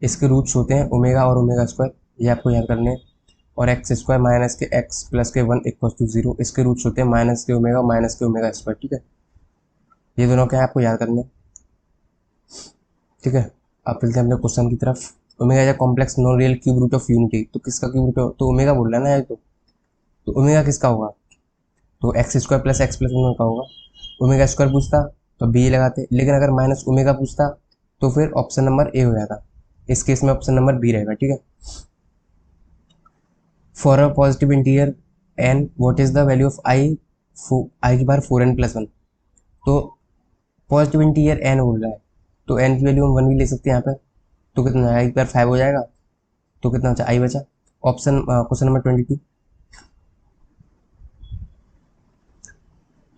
इसके रूट्स होते हैं ओमेगा और ओमेगा स्क्वायर, ये आपको याद करने हैं, और एक्स स्क्वायर माइनस के एक्स प्लस के 1 इक्वल टू 0, इसके रूट्स होते हैं माइनस के ओमेगा स्क्वायर, ठीक है। ये दोनों क्या है आपको याद करने हैं, ठीक है। अब चलते हैं अपने क्वेश्चन की तरफ। Omega is a complex non real cube root of unity, तो किसका क्यूब रूट है, तो ओमेगा बोल रहा है ना ये, तो ओमेगा किसका होगा, तो x square plus x plus 1 का होगा। ओमेगा स्क्वायर पूछता तो बी लगाते, लेकिन अगर माइनस ओमेगा पूछता तो फिर ऑप्शन नंबर ए हो जाता, इस केस में ऑप्शन नंबर बी रहेगा, ठीक है। For a positive integer N what is the value of I, I की बार 4n+1, तो पॉजिटिव इंटीरियर एन बोल रहा है, तो एन की वैल्यू हम 1 भी ले सकते हैं यहाँ पे, तो कितना आई की बार 5 हो जाएगा, तो कितना बचा, आई बचा। Option question number 22,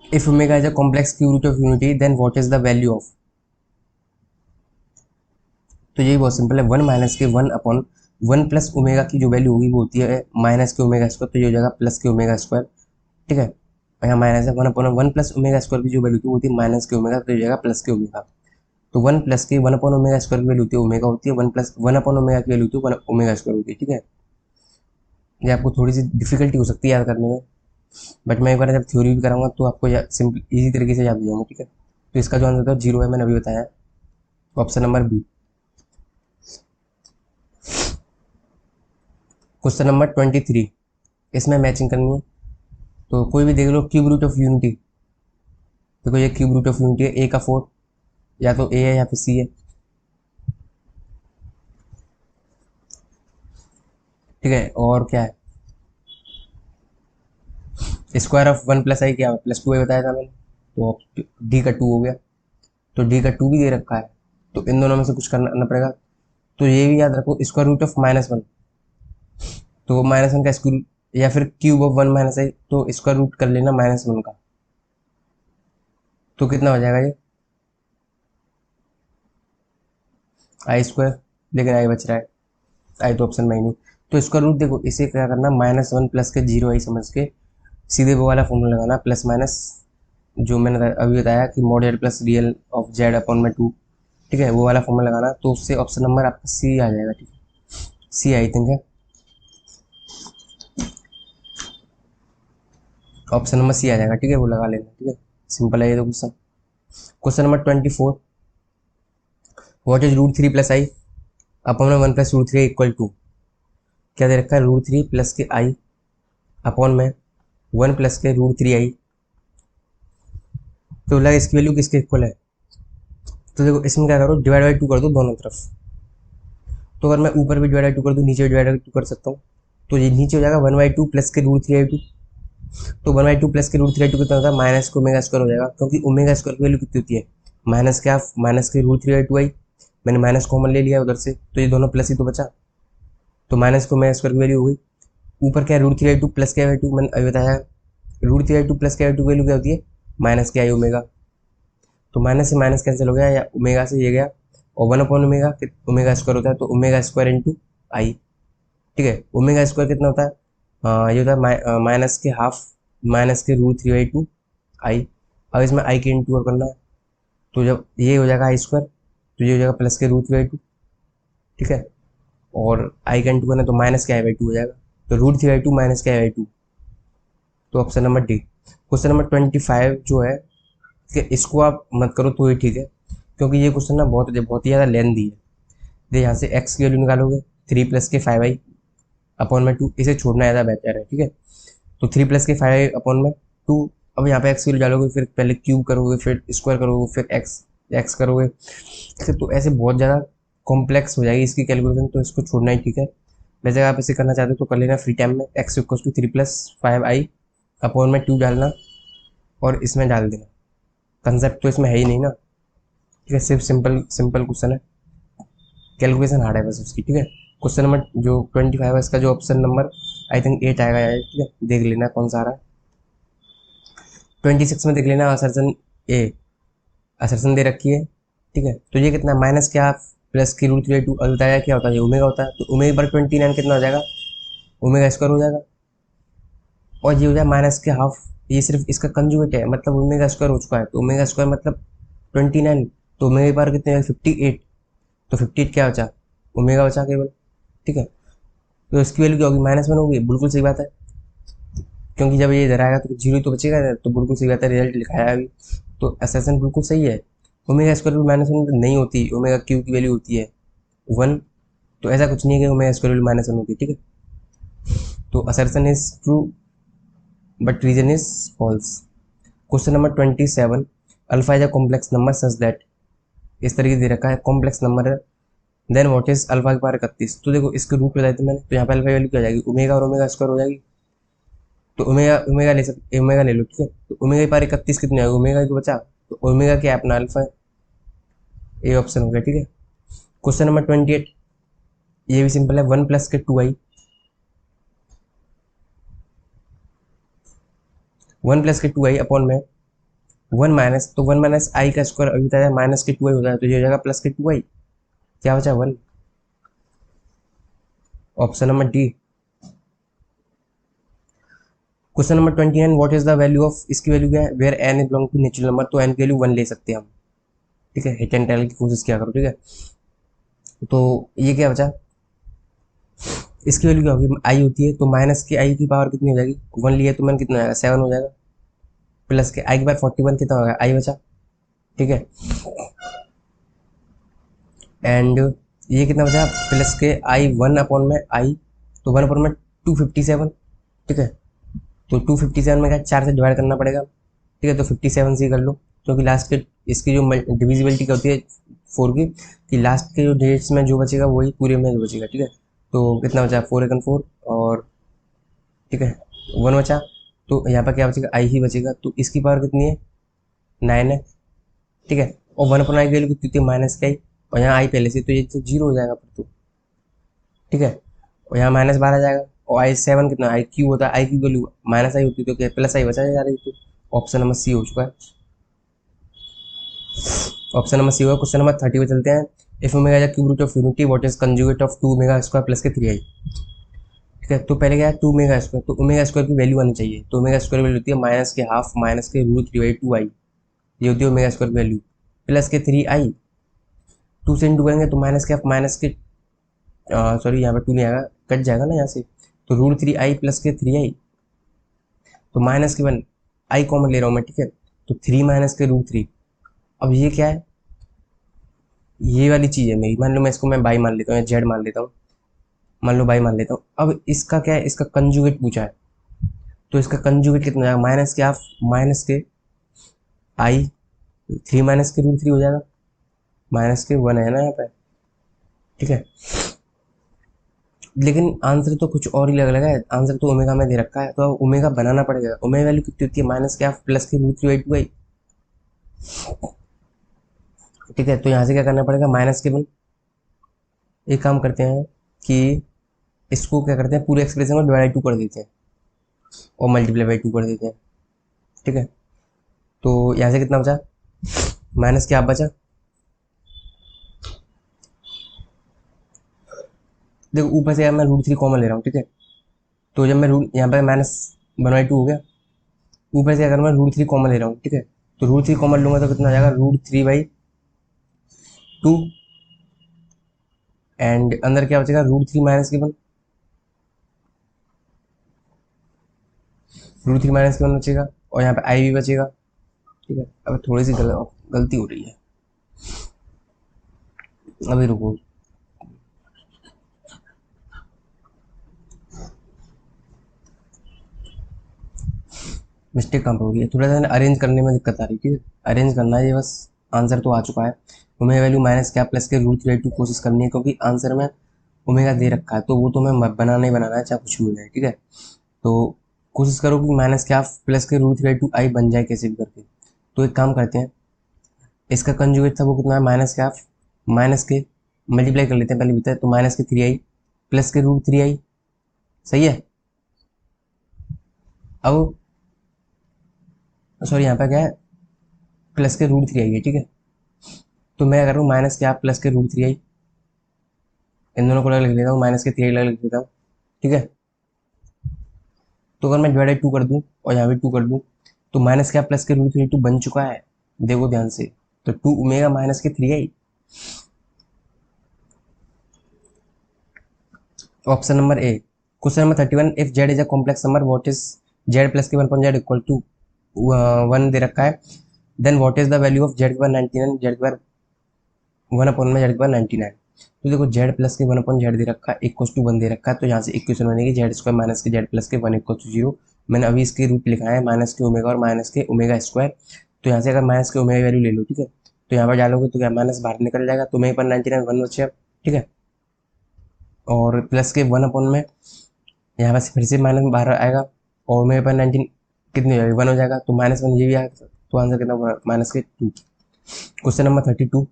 if omega is a complex cube root of unity then what is the value of, तो यही बहुत सिंपल है, 1 माइनस के 1 प्लस ओमेगा की जो वैल्यू होगी वो होती है माइनस के ओमेगा स्क्वायर, तो ये हो जाएगा प्लस के ओमेगा स्क्वायर, ठीक है। यहाँ माइनस है 1 प्लस ओमेगा स्क्वायर की जो वैल्यू थी वो होती है माइनस के ओमेगा, तो ये हो जाएगा प्लस के ओमेगा, तो 1 प्लस के 1/ओमेगा स्क्वायर की वैल्यू होती है ओमेगा होती है, 1 प्लस 1/ओमेगा की वैल्यू होती है ओमेगा स्क्वायर होती है, ठीक है। ये आपको थोड़ी सी डिफिकल्टी हो सकती है याद करने में, बट मैं एक बार जब थ्योरी भी कराऊंगा तो आपको सिंपल इजी तरीके से याद हो जाएंगे, ठीक है। तो इसका जो आंसर था 0 है, मैंने अभी बताया, option number B. Question number 23, इसमें मैचिंग करनी है, तो कोई भी देख लो क्यूब रूट ऑफ यूनिटी, देखो ये क्यूब रूट ऑफ यूनिटी है, a का 4, या तो a है या फिर c है, ठीक है। और क्या है, स्क्वायर ऑफ 1 प्लस आई क्या है, प्लस 2 बताया था मैंने, तो डी का 2 हो गया, तो डी का 2 भी दे रखा है, तो इन दोनों में से कुछ करना पड़ेगा। तो ये भी याद रखो, स्क्वायर रूट ऑफ -1, तो -1 का स्क्वायर, या फिर क्यूब ऑफ 1 माइनस आई, तो स्क्वायर रूट कर लेना -1 का, तो कितना हो जाएगा ये i², लेकिन आई बच रहा है, आई तो ऑप्शन में ही नहीं। तो स्क्वायर रूट देखो, इसे क्या करना, -1 प्लस के 0 आई समझ के सीधे वो वाला फॉर्मूला लगाना, प्लस माइनस जो मैंने अभी बताया कि mod plus real of Z upon में 2, ठीक है, वो वाला फॉर्मूला लगाना, तो उससे ऑप्शन नंबर आपका सी आ जाएगा, ठीक है, सी आई थिंक है, ऑप्शन नंबर सी आ जाएगा, ठीक है, वो लगा लेना, ठीक है, सिंपल है ये तो question. Question number 24, what is √3 plus I upon में 1 प्लस √3 इक्वल टू, क्या दे रखा है, √3 प्लस के आई अपॉन में 1 प्लस के √3 आई, तो लगा इसकी वैल्यू किसके इक्वल है, तो देखो इसमें क्या करो, डिवाइड बाई 2 कर दो दोनों तरफ, तो अगर मैं ऊपर भी डिवाइड बाई 2 कर दूँ, नीचे भी डिवाइड बाई 2 कर सकता हूँ, तो ये नीचे हो जाएगा 1/2 प्लस के √3/2, तो 1/2 प्लस के √3/2 कितना होता है, माइनस के ओमेगा स्क्वायर हो जाएगा, क्योंकि ओमेगा स्क्वायर की वैल्यू कितनी होती है, माइनस क्या, माइनस के √3/2 आई, मैंने माइनस कॉमन ले लिया उधर से, तो ये दोनों प्लस ही तो बचा, तो माइनस को ओमेगा स्क्वायर की वैल्यू हो गई, ऊपर क्या √3/2 प्लस के आई 2, मैंने अभी बताया √3/2 प्लस के आई 2 की वैल्यू क्या होती है, माइनस के आई ओमेगा, तो माइनस से माइनस कैंसिल हो गया, या ओमेगा से ये गया, और 1/ओमेगा, ओमेगा स्क्वायर होता है, तो ओमेगा स्क्वायर इंटू आई, ठीक है, ओमेगा स्क्वायर कितना होता है, ये होता है माइनस के हाफ, माइनस के √3/2 आई, अब इसमें आई के इंटू और करना है, तो जब ये हो जाएगा i², तो ये हो जाएगा प्लस के √3/2, ठीक है, और आई का इंटू करना तो माइनस के i/2 हो जाएगा, तो √3/2 माइनस के i/2, तो option number D. Question number 25 जो है कि इसको आप मत करो तो ही ठीक है, क्योंकि ये क्वेश्चन ना बहुत ही ज़्यादा लेंथी है। देखिए यहाँ से x की वैल्यू निकालोगे 3 प्लस के 5i अपॉन में 2, इसे छोड़ना ज़्यादा बेहतर है, ठीक है, तो 3 प्लस के 5i अपॉन में 2, अब यहाँ पे x की वैल्यू डालोगे, फिर पहले क्यूब करोगे, फिर स्क्वायर करोगे, फिर x करोगे, तो ऐसे बहुत ज़्यादा कॉम्प्लेक्स हो जाएगी इसकी कैलकुलेशन, तो इसको छोड़ना ही ठीक है। वैसे अगर आप इसे करना चाहते हो तो कर लेना फ्री टाइम में, x equal to 3 plus 5i upon में 2 डालना और इसमें डाल देना, कंसेप्ट तो इसमें है ही नहीं ना, ठीक है, सिर्फ सिंपल सिंपल क्वेश्चन है, कैलकुलेशन हार्ड है बस उसकी, ठीक है। क्वेश्चन नंबर जो 25 है इसका जो ऑप्शन नंबर आई थिंक 8 आएगा यार, ठीक है, देख लेना कौन सा आ रहा है। 26 में देख लेना, असरसन ए, असरसन दे रखी है, ठीक है, तो ये कितना, माइनस क्या प्लस की √3/2, और बताया क्या होता है, ये ओमेगा होता है, तो ओमेगा पर 29 कितना हो जाएगा, ओमेगा स्क्वायर हो जाएगा, और ये हो जाए माइनस के हाफ, ये सिर्फ इसका कंजुगेट है, मतलब ओमेगा स्क्वायर हो चुका है, तो ओमेगा स्क्वायर मतलब 29, तो ओमेगा पर कितने 58, तो 58 क्या बचा, ओमेगा बचा केवल, ठीक है, तो इसकी वैल्यू क्या होगी, -1 होगी, बिल्कुल सही बात है, क्योंकि जब ये इधर आएगा तो 0 तो बचेगा, तो बिल्कुल सही बात है, रिजल्ट लिखाया है अभी, तो असर्शन बिल्कुल सही है। ओमेगा स्क्वायर -1 नहीं होती, ओमेगा क्यू की वैल्यू होती है 1, तो ऐसा कुछ नहीं है कि ओमेगा स्क्वायर -1 होती है, ठीक है, तो assertion is true but reason is false. Question number 27, alpha is a complex number such that, इस तरीके दे रखा है, कॉम्प्लेक्स नंबर है, देन व्हाट इज अल्फा की पावर 31, तो देखो इसके रूट बताए थे मैंने, तो यहाँ पे अल्फा वैल्यू क्या हो जाएगी, ओमेगा और ओमेगा स्क्वायर हो जाएगी, तो ओमेगा ओमेगा ले सकते, ओमेगा ले लो, ठीक है, तो ओमेगा की पावर 31 कितनी आएगी, ओमेगा को बचा, तो ओमेगा क्या है अपना अल्फा है, ये ऑप्शन हो गया, ठीक है। क्वेश्चन नंबर 28, ये भी सिंपल है, 1 प्लस के 2i, 1 प्लस के 2i अपॉन में 1 माइनस, तो 1 माइनस आई का स्क्वायर अभी बताया माइनस के 2i होता है, तो ये हो जाएगा प्लस के 2i, क्या बचा 1, option number D. Question number 29, what is the value of, इसकी वैल्यू क्या है, where n is belong to natural number, तो एन की वैल्यू 1 ले सकते हैं हम, ठीक है, हिट एंड टेल की कोशिश किया करो, ठीक है, तो ये क्या बचा, इसकी वैल्यू क्या होगी, आई होती है, तो माइनस की आई की पावर कितनी हो जाएगी, 1 लिया तो मैंने कितना हो जाएगा 7 हो जाएगा, प्लस के आई की पावर 41 कितना होगा, आई बचा, ठीक है, एंड ये कितना बचा, प्लस के आई 1 अपॉन में आई, तो 1 अपॉन में 257, ठीक है, तो 257 में क्या 4 से डिवाइड करना पड़ेगा, ठीक है। तो 57 से कर लो, क्योंकि लास्ट के इसकी जो डिविजिबिलिटी क्या होती है 4 की, कि लास्ट के जो डिजिट्स में जो बचेगा वही पूरे में जो बचेगा, ठीक है। तो कितना बचा 4 एकन 4 और ठीक है 1 बचा, तो यहाँ पर क्या बचेगा आई ही बचेगा। तो इसकी पावर कितनी है 9 है, ठीक है। और 1 अपॉन आई की वैल्यू कितनी होती है माइनस का आई, और यहाँ आई पहले से तो ये तो 0 हो जाएगा फिर तो, ठीक है। और यहाँ -12 आ जाएगा, और आई 7 कितना आई क्यू होता है, आई की वैल्यू माइनस आई होती है तो क्या प्लस आई बचा जा रही, तो ऑप्शन नंबर सी हो चुका है। ऑप्शन नंबर सी होगा। क्वेश्चन नंबर 30 पे चलते हैं। If omega is cube root of unity what is conjugate of 2 omega square plus के 3i, ठीक है। तो पहले क्या है 2 ओमेगा स्क्वायर, तो ओमेगा स्क्वायर की वैल्यू आनी चाहिए। तो ओमेगा स्क्वायर वैल्यू होती है माइनस के हाफ माइनस के रूट 3/2i, ये होती है ओमेगा स्क्वायर की वैल्यू, प्लस के 3i, 2 से इंटू करेंगे तो माइनस के हाफ माइनस के सॉरी यहाँ पर 2 नहीं आएगा, कट जाएगा ना यहाँ से, तो रूट 3i प्लस के 3i, तो माइनस के 1 आई कॉमन ले रहा हूँ मैं, ठीक है। तो 3 माइनस के रूट 3, अब ये क्या है, ये वाली चीज़ है मेरी, मान लो मैं इसको मैं बाई मान लेता हूँ या जेड मान लेता हूँ, मान लो बाई मान लेता हूँ। अब इसका क्या है, इसका कंजुगेट पूछा है, तो इसका कंजुगेट कितना हो जाएगा माइनस के हाफ माइनस के आई, 3 माइनस के रूट 3 हो जाएगा, माइनस के 1 है ना यहाँ पे, ठीक है। लेकिन आंसर तो कुछ और ही लग है, आंसर तो ओमेगा में दे रखा है, तो अब ओमेगा बनाना पड़ेगा। ओमेगा वैल्यू कितनी होती है माइनस के हाफ प्लस के रूट 3/2i, ठीक है। तो यहाँ से क्या करना पड़ेगा माइनस के 1, एक काम करते हैं कि इसको क्या करते हैं पूरे एक्सप्रेशन को डिवाइड 2 कर देते हैं और मल्टीप्लाई बाई 2 कर देते हैं, ठीक है। तो यहाँ से कितना बचा माइनस के हाफ बचा, देखो ऊपर से यार मैं रूट 3 कॉमन ले रहा हूँ, ठीक है। तो जब मैं रूट यहाँ पे माइनस 1/2 हो गया, ऊपर से अगर मैं रूट 3 कॉमन ले रहा हूँ, ठीक है, तो रूट 3 कॉमन लूंगा तो कितना हो जाएगा रूट 3/2, एंड अंदर क्या बचेगा रूट 3 माइनस के 1, रूट 3 माइनस के 1 बचेगा, और यहाँ पे आई भी बचेगा, ठीक है। अब थोड़ी सी गलती हो रही है, अभी रुको, मिस्टेक कहाँ पर हो रही है, थोड़ा सा अरेंज करने में दिक्कत आ रही है, ठीक है। अरेंज करना है ये बस, आंसर तो आ चुका है। ओमेगा वैल्यू माइनस क्या प्लस के रूट 3/2 कोशिश करनी है, क्योंकि आंसर में ओमेगा दे रखा है, तो वो तो मैं बनाना ही बनाना है चाहे कुछ भी हो जाए, ठीक है। तो कोशिश करो कि माइनस क्या प्लस के रूट 3/2i बन जाए कैसे भी करके। तो एक काम करते हैं, इसका कंजुगेट था वो कितना है माइनस के हाफ माइनस के, मल्टीप्लाई कर लेते हैं पहले भीतर, तो माइनस के 3i प्लस के रूट 3i, सही है। अब सॉरी यहाँ पे क्या है प्लस के रूट 3i है, ठीक है। तो मैं कर रहा हूँ माइनस के हाफ प्लस के रूट 3i, इन दोनों को अलग लिख लेता हूँ, माइनस के 3i अलग लिख लेता हूँ, ठीक है। तो अगर मैं डिवाइडेड 2 कर दूँ और यहाँ पे 2 कर दूँ, तो माइनस क्या प्लस के रूट 3/2 बन चुका है, देखो ध्यान से। तो 2 ओमेगा माइनस के 3i, option number A. Question number 31, if z is a complex number what is z plus के 1 अपॉन जेड इक्वल टू 1 दे रखा है, then what is the value of z के बार 99 जेड के बार 1 अपॉन में Z के बार 99। तो देखो जेड प्लस के 1 अपॉन जेड दे रखा है, इक्वल टू 1 दे रखा है, तो यहाँ से इक्वेशन बनेगी जेड स्क्वायर माइनस के जेड प्लस के 1 इक्वल टू 0। मैंने अभी इसके रूट लिखा है माइनस के ओमेगा और माइनस के ओमेगा स्क्वायर। तो यहाँ से अगर माइनस के ओमेगा वैल्यू ले लो, ठीक है, तो यहाँ पर डालोगे तो क्या माइनस बाहर निकल जाएगा, तो ओमेगा पर 99 1 बचे, ठीक है। और प्लस के 1 अपॉन में यहाँ पर फिर से माइनस बाहर आएगा, और ओमेगा पर 19 कितनी हो जाएगी 1 हो जाएगा, तो -1 ये भी आएगा, तो आंसर कितना होगा माइनस के 2। क्वेश्चन नंबर 32,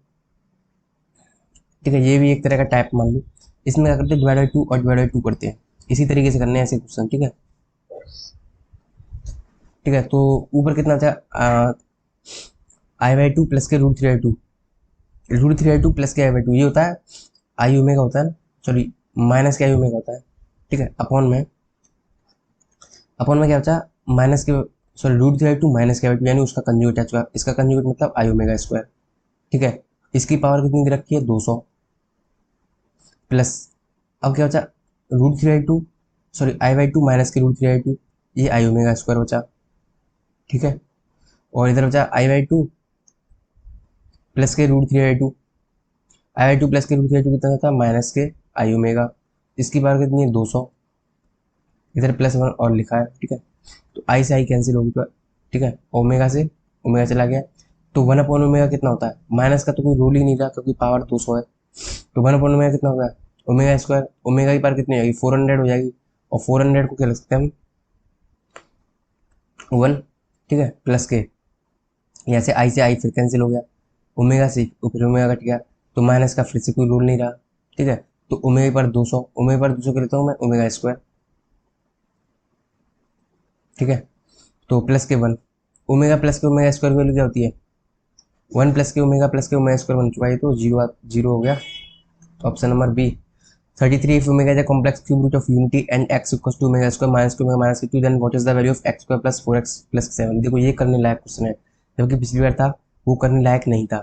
ठीक है, ये भी एक तरह का टाइप मान लो। इसमें क्या करते हैं डिवाइड बाई 2 और डिवाइड बाई 2 करते हैं, इसी तरीके से करने हैं ऐसे क्वेश्चन, ठीक है। ठीक है, तो ऊपर कितना था i/2 प्लस के रूट 3/2, रूट 3/2 प्लस के i/2 ये होता है आई ओमेगा होता है ना, सॉरी माइनस के आई ओमेगा होता है, ठीक है। अपॉन में क्या बचा माइनस के सॉरी रूट 3/2 माइनस के i/2, यानी उसका कंजुगेट आ चुका, इसका कंजुगेट मतलब आई ओमेगा स्क्वायर, ठीक है। इसकी पावर कितनी दे रखी है 200 प्लस, अब क्या बचा रूट 3/2 सॉरी i/2 माइनस के रूट 3/2, ये आई ओमेगा स्क्वायर बचा, ठीक है। और इधर बचा i/2 प्लस के रूट 3/2, i/2 प्लस के रूट 3/2 कितना था माइनस के आई ओमेगा, इसकी पावर कितनी है 200, इधर +1 और लिखा है, ठीक है। तो आई से आई कैंसिल होगी तो ठीक है, ओमेगा से ओमेगा चला गया, तो 1/ओमेगा कितना होता है, माइनस का तो कोई रूल ही नहीं था क्योंकि पावर 200 है, तो 1/ओमेगा कितना होता है, ओमेगा स्क्वायर, ओमेगा की पावर कितनी हो जाएगी 400 हो जाएगी, और 400 को क्या लिख सकते हैं हम 1, ठीक है, प्लस के, यहाँ से आई फिर कैंसिल हो गया, ओमेगा से फिर ओमेगा कट गया, तो माइनस का फिर से कोई रूल नहीं रहा, ठीक है, तो ओमेगा पर 200, ओमेगा पर 200 के लेता हूँ मैं ओमेगा स्क्वायर, ठीक है, तो प्लस के 1, ओमेगा प्लस के ओमेगा स्क्वायर की वैल्यू क्या होती है 1 प्लस के ओमेगा स्क्वायर बन चुका है, तो जीरो जीरो हो गया, option number B. 33 if omega is a complex cube root of unity and x equals to omega square minus 2 omega minus 2, then what is the value of x square plus 4x plus 7। देखो ये करने लायक question है, जबकि पिछली बार था वो करने लायक नहीं था।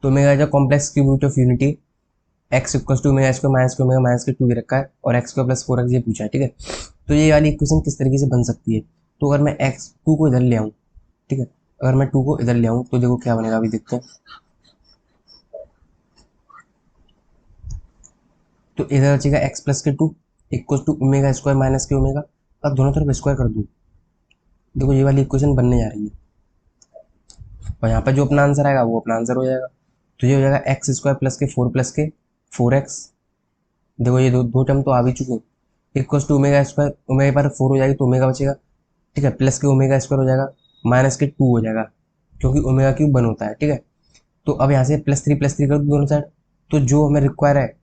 तो omega is a complex cube root of unity, x equals to omega square minus के ओमेगा माइनस के 2 दे रखा है, और x स्क्वायर प्लस 4x ये पूछा है, ठीक है। तो ये वाली इक्वेशन किस तरीके से बन सकती है, तो अगर मैं x2 को इधर ले आऊँ, ठीक है, अगर मैं 2 को इधर ले आऊँ तो देखो क्या बनेगा, अभी देखते हैं। तो इधर बचेगा x प्लस के 2 equal to omega square minus के ओमेगा, अब दोनों तरफ स्क्वायर कर दूँ, देखो ये वाली इक्वेशन बनने जा रही है, और यहाँ पर जो अपना आंसर आएगा वो अपना आंसर हो जाएगा, तो ये हो जाएगा एक्स स्क्वायर प्लस के 4 प्लस के 4x, देखो ये दो टर्म तो आ भी चुके हैं, equal to omega square, omega पर 4 हो जाएगी तो ओमेगा बचेगा, ठीक है, प्लस के ओमेगा स्क्वायर हो जाएगा, माइनस के 2 हो जाएगा, क्योंकि ओमेगा क्यूब 1 होता है, ठीक है। तो अब यहाँ से प्लस थ्री कर दो दोनों साइड, तो जो हमें रिक्वायर है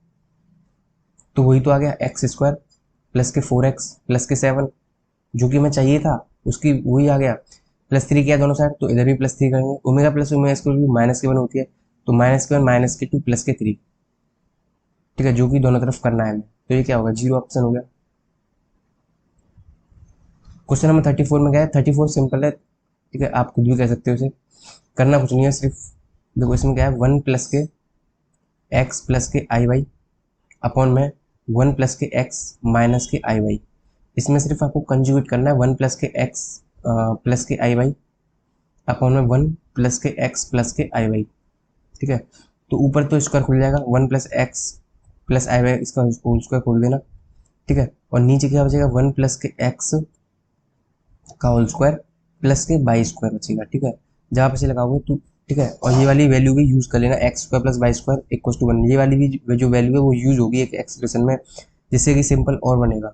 तो वही तो आ गया एक्स स्क्वायर प्लस के 4x प्लस के 7, जो कि हमें चाहिए था उसकी वही आ गया, +3 किया दोनों साइड तो इधर भी +3 करेंगे, ओमेगा प्लस ओमेगा स्क्वायर भी माइनस के 1 होती है, तो माइनस के 1 माइनस के 2 प्लस के 3, ठीक है, जो कि दोनों तरफ करना है हमें, तो ये क्या होगा जीरो ऑप्शन हो गया। क्वेश्चन नंबर 34 में क्या है, 34 सिंपल है, ठीक है, आप खुद भी कह सकते हो इसे, करना कुछ नहीं है, सिर्फ देखो इसमें क्या है 1 प्लस के एक्स प्लस के आई वाई अपॉन में 1 प्लस के एक्स माइनस के आई वाई, इसमें सिर्फ आपको कंजुगेट करना है 1 प्लस के एक्स प्लस के आई वाई अपॉन में 1 प्लस के एक्स प्लस के आई वाई, ठीक है, तो ऊपर तो स्क्वायर खुल जाएगा 1 plus x plus i Y, इसका होल स्क्वायर खोल देना, ठीक है, और नीचे क्या बचेगा 1 प्लस के एक्स का होल स्क्वायर प्लस के बाई स्क्वायर बचेगा, ठीक है, जहाँ पे से लगाओगे तो ठीक है, और ये वाली वैल्यू भी यूज़ कर लेना x square plus y square equal to 1, ये वाली भी जो वैल्यू है वो यूज़ होगी एक एक्सप्रेशन में, जिससे कि सिंपल और बनेगा।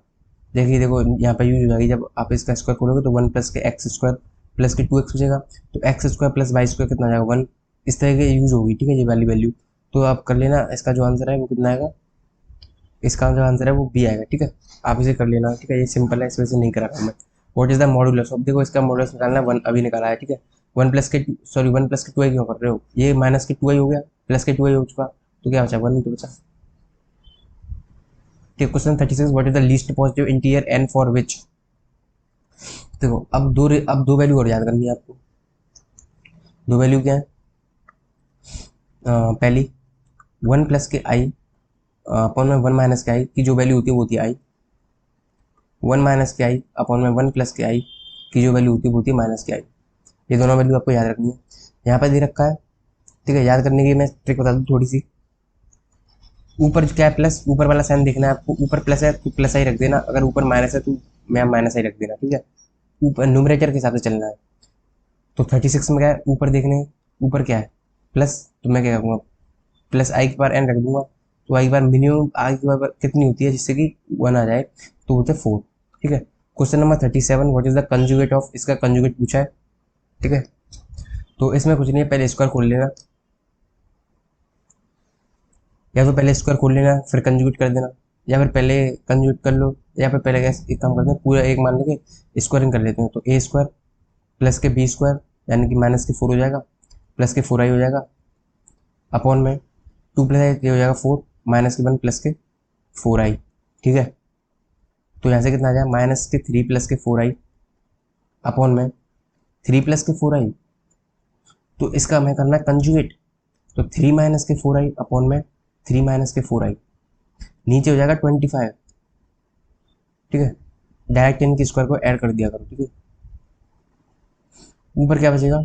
देखिए देखो यहाँ पर यूज हो जाएगी, जब आप इसका स्क्वायर खोलोगे तो 1 प्लस के एक्स स्क्वायर प्लस के 2x बचेगा, तो x square plus y square कितना जाएगा 1, इस तरह के यूज होगी, ठीक है, ये वाली वैल्यू। तो आप कर लेना, इसका जो आंसर है वो कितना आएगा, इसका जो आंसर है वो बी आएगा, ठीक है, आप इसे कर लेना, ठीक है, ये सिंपल है, इस वजह से नहीं करा मैं। व्हाट इज द मॉडुलस, अब देखो इसका मॉडुलस निकालना है, 1 अभी निकाला है, ठीक है, 1 प्लस के सॉरी 1 प्लस के 2 क्यों कर रहे हो, ये माइनस के 2 हो गया, प्लस के 2 हो चुका, तो क्या बचा 1 तो बचा, ठीक। Question 36 what is the least positive integer n for which, देखो अब दो वैल्यू और याद करनी है आपको, दो वैल्यू क्या है, पहली 1 प्लस के आई अपॉन में 1 माइनस के आई की जो वैल्यू होती है वो होती है आई, 1 माइनस के आई अपॉन में 1 प्लस के आई की जो वैल्यू होती है वो होती है माइनस के आई, ये दोनों वैल्यू आपको याद रखनी है। यहाँ पर दे रखा है, ठीक है, याद करने की मैं ट्रिक बता दूँ थोड़ी सी, ऊपर क्या है प्लस, ऊपर वाला साइन देखना है आपको, ऊपर प्लस है तो प्लस आई रख देना, अगर ऊपर माइनस है तो मैं माइनस आई रख देना, ठीक है, ऊपर न्यूमरेटर के हिसाब से चलना है। तो 36 में क्या है, ऊपर देखने, ऊपर क्या है प्लस, तो मैं क्या करूँगा प्लस आई की पावर n रख दूंगा, तो आई की पावर मिनिमम आई की पावर कितनी होती है जिससे कि 1 आ जाए, तो होते 4, ठीक है। Question number 37 what is the conjugate of, इसका कंजुगेट पूछा है, ठीक है, तो इसमें कुछ नहीं है, पहले स्क्वायर खोल लेना, या तो पहले स्क्वायर खोल लेना फिर कंजुगेट कर देना, या फिर पहले कंजुगेट कर लो, या फिर पहले एक काम करते हैं पूरा एक मान लेके स्क्वायरिंग कर लेते हैं, तो ए स्क्वायर प्लस के बी स्क्वायर यानी कि माइनस के 4 हो जाएगा, प्लस के 4i हो जाएगा, अपॉन में 2 प्लस आई हो जाएगा 4 माइनस के 1 प्लस के 4i, ठीक है, तो यहाँ से कितना आ जाएगा माइनस के 3 प्लस के 4i अपॉन में 3 प्लस के 4i, तो इसका हमें करना है कंजुगेट, तो 3 माइनस के 4i अपॉन में 3 माइनस के 4i, नीचे हो जाएगा 25, ठीक है, डायरेक्ट इनके स्क्वायर को ऐड कर दिया करो, ठीक है, ऊपर क्या बचेगा,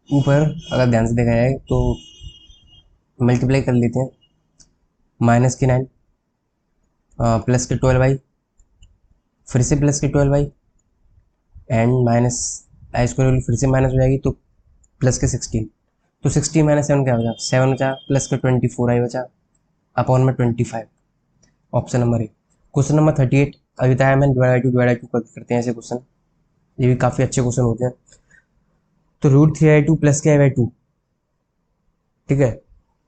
ऊपर अगर ध्यान से देखा जाए तो मल्टीप्लाई कर लेते हैं, माइनस के 9 प्लस के 12 बाई, फिर से प्लस के 12 by, and minus I square value फिर से माइनस हो जाएगी, तो प्लस के 16। तो 16 माइनस 7 क्या बचा, 7 बचा, प्लस के 24 आई बचा, अपॉन में 25। Option number A. Question number 38 अभी बताया मैंने, डिवाइड बाई टू करते हैं ऐसे क्वेश्चन, ये भी काफ़ी अच्छे क्वेश्चन होते हैं। तो √3/2 प्लस के i/2, ठीक है,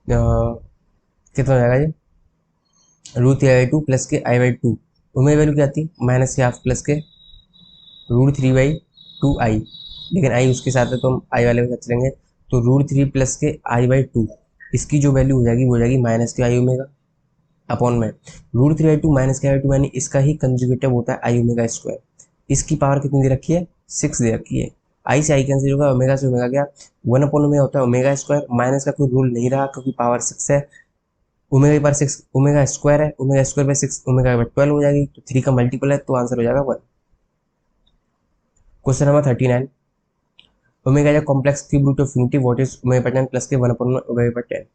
कितना हो जाएगा ये, √3/2 प्लस के i/2, उमें वैल्यू क्या आती, माइनस के हाफ प्लस के √3/2 आई, लेकिन आई उसके साथ है तो हम आई वाले के साथ चलेंगे। तो √3 प्लस के i/2, इसकी जो वैल्यू हो जाएगी वो हो जाएगी माइनस के आई ओमेगा, अपॉन में √3/2 माइनस के i/2 यानी इसका ही कंजुगेटिव होता है आई ओमेगा स्क्वायर। इसकी पावर कितनी दे रखी है, 6 दे रखी है। आई से आई कैंसिल होगा, ओमेगा से ओमेगा गया, 1/ओमेगा होता है ओमेगा स्क्वायर, माइनस का कोई रूल नहीं रहा क्योंकि पावर 6 है, ओमेगा पर 6 ओमेगा स्क्वायर है, omega square by 6 omega by 12 हो जाएगी, तो 3 का मल्टीपल है, तो आंसर हो जाएगा 1। Question number 39, omega is a complex cube root of unity, what is ओमेगा/10 प्लस के 1/ओमेगा/10।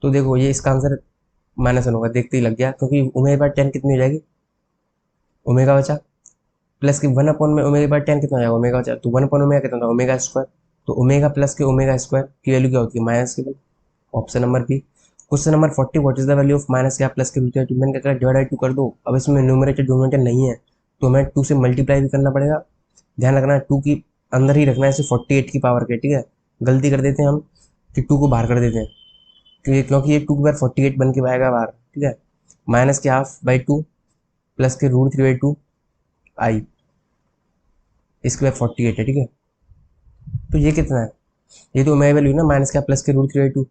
तो देखो ये इसका आंसर -1 होगा, देखते ही लग गया, क्योंकि ओमेगा/10 कितनी हो जाएगी, ओमेगा बचा, प्लस के 1/ओमेगा/10 कितना हो जाएगा, ओमेगा बचा, तो 1/ओमेगा कितना था, ओमेगा स्क्वायर, तो ओमेगा प्लस के ओमेगा स्क्वायर की वैल्यू क्या होती है, माइनस के। Option number B. Question number 40, what is the value of minus क्या प्लस के √2? मैंने क्या करा, डिवाइड 2 कर दो। अब इसमें न्यूमरेटर डिनोमिनेटर नहीं है, तो हमें 2 से मल्टीप्लाई भी करना पड़ेगा। ध्यान रखना 2 की अंदर ही रखना है, इसे 48 की पावर के, ठीक है। गलती कर देते हैं हम कि 2 को बाहर कर देते हैं, क्योंकि ये 2 की बार 48 बन के आएगा बाहर, ठीक है। माइनस के ½ प्लस के √3/2 आई, इसके बाद 48 है, ठीक है। तो ये कितना है, ये तो ओमेगा वैल्यू ना, माइनस का प्लस के √3/2,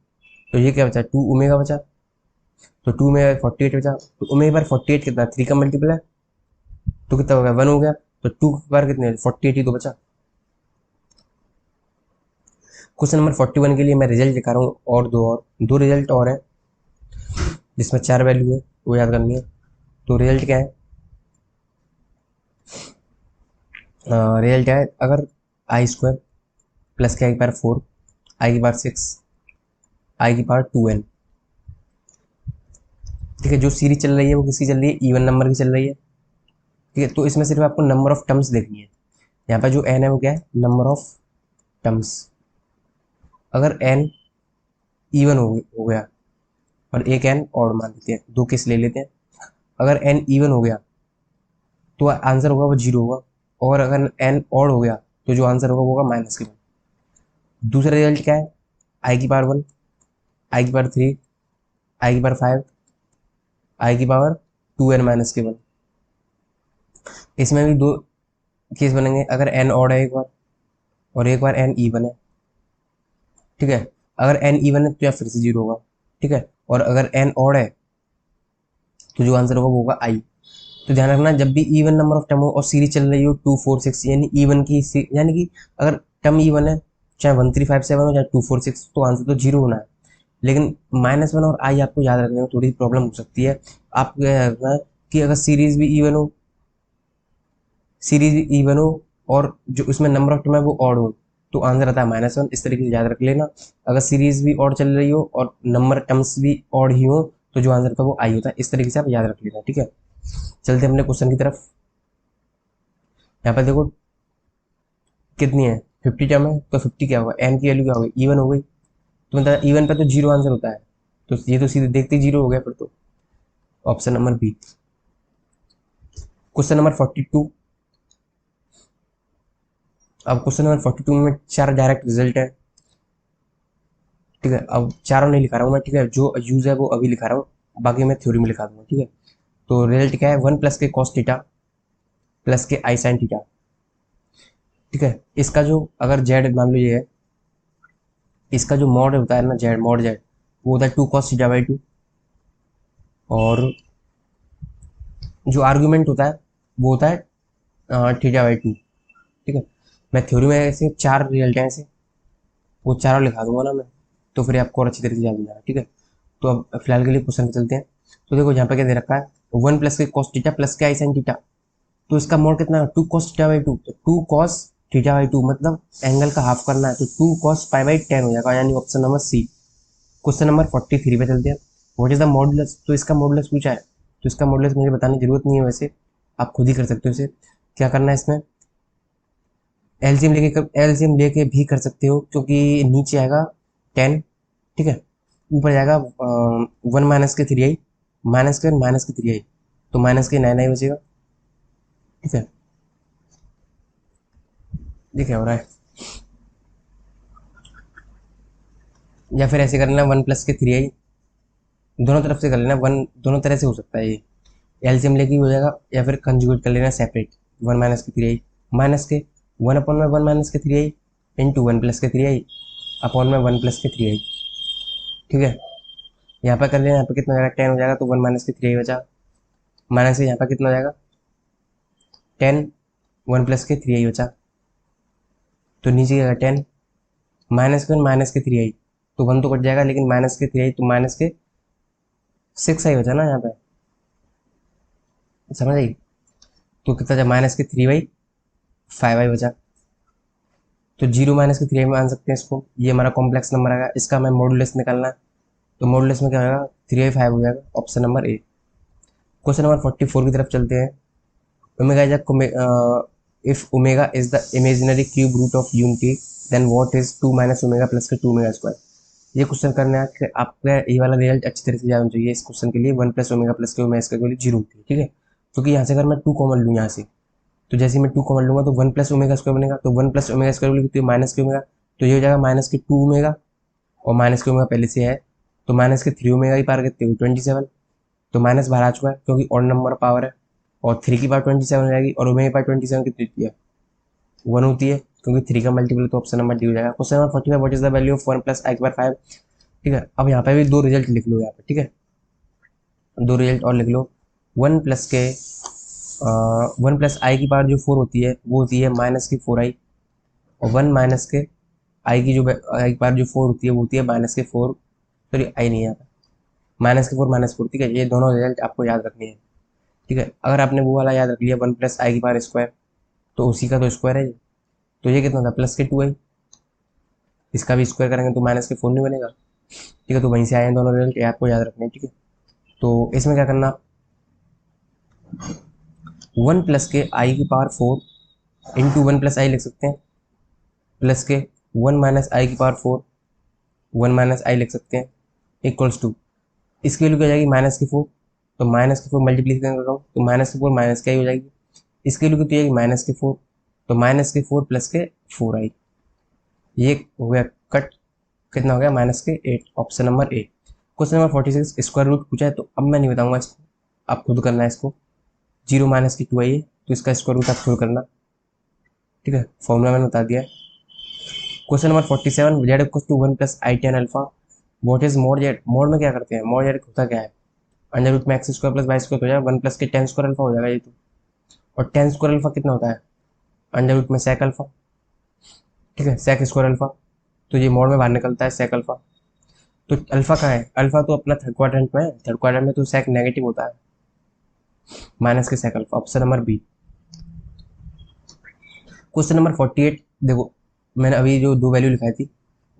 तो ये क्या बचा, 2 ओमेगा बचा, तो 2 में 48 बचा, तो ओमेगा बार 48 कितना, 3 का मल्टीपल है, तो कितना हो गया, 1 हो गया, तो 2 बार कितने 48 ही तो बचा। क्वेश्चन नंबर 41 के लिए मैं रिजल्ट दिखा रहा हूँ, और दो रिजल्ट और है जिसमें 4 वैल्यू है, वो याद करनी है। तो रिजल्ट क्या है, रिजल्ट क्या है, अगर आई स्क्वायर प्लस के आई/4, आई/6, आई/2n, ठीक है, जो सीरीज चल रही है वो किसकी चल रही है, इवन नंबर की चल रही है, ठीक है। तो इसमें सिर्फ आपको नंबर ऑफ टर्म्स देखनी है, यहाँ पर जो n है वो क्या है, नंबर ऑफ टर्म्स। अगर n इवन हो गया और एक n ऑड मान लेते हैं, 2 केस ले लेते हैं, अगर n इवन हो गया तो आंसर होगा वो 0 होगा, और अगर n ऑड हो गया तो जो आंसर होगा वो होगा -1। दूसरा रिजल्ट क्या है, i/1, i/3, i/5, i/2n-1। इसमें भी 2 केस बनेंगे, अगर n ऑड है एक बार और एक बार n इवन है, ठीक है। अगर n इवन है तो या फिर से 0 होगा, ठीक है, और अगर n ऑड है तो जो आंसर होगा वो होगा i। तो ध्यान रखना, जब भी इवन नंबर ऑफ टर्म हो और सीरीज चल रही हो 2 4 6, यानी इवन की यानी कि अगर टर्म इवन है, चाहे 1 3 5 7 हो, चाहे 2 4 6, तो आंसर तो 0 होना है। लेकिन -1 और i आपको याद रखने में थोड़ी प्रॉब्लम हो सकती है। आपको यह रखना है कि अगर सीरीज भी इवन हो और जो उसमें नंबर ऑफ टर्म है वो ऑड हो, तो आंसर आता है -1। इस तरीके से याद रख लेना। अगर सीरीज भी ऑड चल रही हो और नंबर टर्म्स भी ऑड ही हो, तो जो आंसर होता है वो आई होता है। इस तरीके से आप याद रख लेना, ठीक है। चलते हैं अपने क्वेश्चन की तरफ। यहाँ पर देखो कितनी है, 50 टर्म है, तो 50 क्या होगा, n की वैल्यू क्या होगी, इवन हो गई, तो मतलब इवन पर तो 0 आंसर होता है, तो ये तो सीधे देखते ही 0 हो गया फिर तो। Option number B. Question number 42। अब क्वेश्चन नंबर 42 में 4 डायरेक्ट रिजल्ट है, ठीक है। अब चारों नहीं लिखा रहा हूँ मैं, ठीक है, जो यूज है वो अभी लिखा रहा हूँ, बाकी मैं थ्योरी में लिखा दूंगा, ठीक है। तो रिजल्ट क्या है, 1 प्लस के cos थीटा प्लस के i sin थीटा, ठीक है। इसका जो अगर जेड मान लो ये है, इसका जो मॉड होता है ना, जेड मॉड जेड, वो होता है 2 cos थीटा/2, और जो आर्ग्यूमेंट होता है वो होता है थीटा/2, ठीक है। मैं थ्योरी में ऐसे 4 रिजल्ट हैं ऐसे, वो चारों लिखा दूंगा ना मैं, तो फिर आपको और अच्छी तरीके से याद हो जाएगा, ठीक है। तो अब फिलहाल के लिए क्वेश्चन पे चलते हैं। तो देखो यहाँ पे क्या दे रखा है, 1 प्लस के cos थीटा प्लस के i sin थीटा, तो इसका मोड कितना है, 2 cos थीटा/2, तो 2 cos थीटा/2 मतलब एंगल का हाफ करना है, तो 2 cos π/10 हो जाएगा, यानी option number C. Question number 43 पे चलते हैं। व्हाट इज द मॉडुलस, तो इसका मॉडुलस पूछा है, तो इसका मॉडुलस मुझे बताने की जरूरत नहीं है, वैसे आप खुद ही कर सकते हो इसे। क्या करना है इसमें, एलसीएम लेके भी कर सकते हो, क्योंकि नीचे आएगा 10, ठीक है, ऊपर जाएगा 1 - के 3i, -के 3i, तो -के 9i बचेगा, ठीक है। ये क्या हो रहा है, या फिर ऐसे कर लेना 1 + के 3i, दोनों तरफ से कर लेना, वन दोनों तरह से हो सकता है ये, एलसीएम लेके हो जाएगा, या फिर कंजुगेट कर लेना सेपरेट, 1 - के 3i, माइनस के 1/1 - के 3i इंटू 1 + के 3i अपॉन में 1 + के 3i, ठीक है। यहाँ पर कर लेना, यहाँ पे कितना हो जाएगा 10 हो जाएगा, तो 1 - के 3i बचा, माइनस से यहाँ पर कितना हो जाएगा 10, 1 + के 3i बचा, तो नीचे जाएगा 10, -के 3i, तो 1 तो कट जाएगा, लेकिन -के 3i तो -के 6i बचा ना यहाँ पे, समझ आई। तो कितना जाए -के 3i 5i बचा, तो 0 -के 3i में मान सकते हैं इसको, ये हमारा कॉम्प्लेक्स नंबर आएगा, इसका हमें मॉडुलस निकालना है, तो मॉडुलस में क्या होगा 3i 5 हो जाएगा, option number A. Question number 44 की तरफ चलते हैं। Omega is if omega is the imaginary cube root of unity, then what is 2 - omega plus के 2 ओमेगा स्क्वायर। ये क्वेश्चन करने है, आपका ये वाला रिजल्ट अच्छी तरह से जाना चाहिए इस क्वेश्चन के लिए, 1 + ओमेगा प्लस के ओमेगा स्क्वायर के लिए 0 होती है, ठीक है। क्योंकि यहाँ से अगर मैं 2 कॉमन लूँ यहाँ से, तो जैसे मैं 2 कॉमन लूंगा तो 1 + ओमेगा स्क्वायर बनेगा, तो 1 + ओमेगा स्क्वायर कितनी है -के ओमेगा, तो ये हो जाएगा -के 2 ओमेगा, और -के ओमेगा पहले से है, तो -के 3 ओमेगा की पावर कितनी हुई 27, तो माइनस बाहर आ चुका है क्योंकि ऑड नंबर पावर है, और 3 की पावर 27 हो जाएगी, और ओमेगा की पावर 27 कितनी होती है 1 होती है, क्योंकि 3 का मल्टीपल तो ऑप्शन नंबर डी हो जाएगा। Question number 45, what is the value of 1 + i/5, ठीक है। अब यहाँ पे भी 2 रिजल्ट लिख लो यहाँ पे, ठीक है, 2 रिजल्ट और लिख लो। 1 + के 1 + i की पावर जो 4 होती है वो होती है -के 4i, और 1 - के i की जो i की पावर जो 4 होती है वो होती है -के 4, सॉरी i नहीं है, -के 4 -4, ठीक है। ये दोनों रिजल्ट आपको याद रखनी है, ठीक है। अगर आपने वो वाला याद रख लिया 1 + i की पावर स्क्वायर, तो उसी का तो स्क्वायर है ये, तो ये कितना था +के 2i, इसका भी स्क्वायर करेंगे तो -के 4 नहीं बनेगा, ठीक है। तो वहीं से आए हैं दोनों रिजल्ट, ये आपको याद रखने हैं, ठीक है। तो इसमें क्या करना, 1 + के i की पावर 4 इंटू 1 + i लिख सकते हैं, प्लस के 1 - i की पावर 4 1 - i लिख सकते हैं, इक्वल्स टू, इसकी वैल्यू क्या हो जाएगी -के 4, तो -के 4 मल्टीप्लीकेशन कर रहा हूँ, तो -के 4 -के i हो जाएगी, इसकी वैल्यू कितनी आएगी -के 4, तो -के 4 + के 4i, ये हो गया कट, कितना हो गया -के 8, option number A. Question number 46, square root पूछा है, तो अब मैं नहीं बताऊंगा इसको, आप खुद करना है इसको, 0 - के 2i है, तो इसका स्क्वायर रूट आप खुद करना, ठीक है, फॉर्मूला मैंने बता दिया है। Question number 47, z = 1 + i tan alpha, what is mod z, mod में क्या करते हैं, mod z होता क्या है, अंडर रूट में x² + y² हो जाएगा, 1 + के tan² अल्फा हो जाएगा ये तो, और tan² अल्फा कितना होता है अंडर रूट में sec अल्फा, ठीक है, sec² अल्फा, तो ये मोड में बाहर निकलता है sec अल्फा, तो अल्फा कहाँ है, अल्फा तो अपना थर्ड क्वाड्रेंट में है, थर्ड क्वाड्रेंट में तो sec नेगेटिव होता है, -के sec alpha, option number B. Question number 48, देखो मैंने अभी जो 2 वैल्यू लिखाई थी,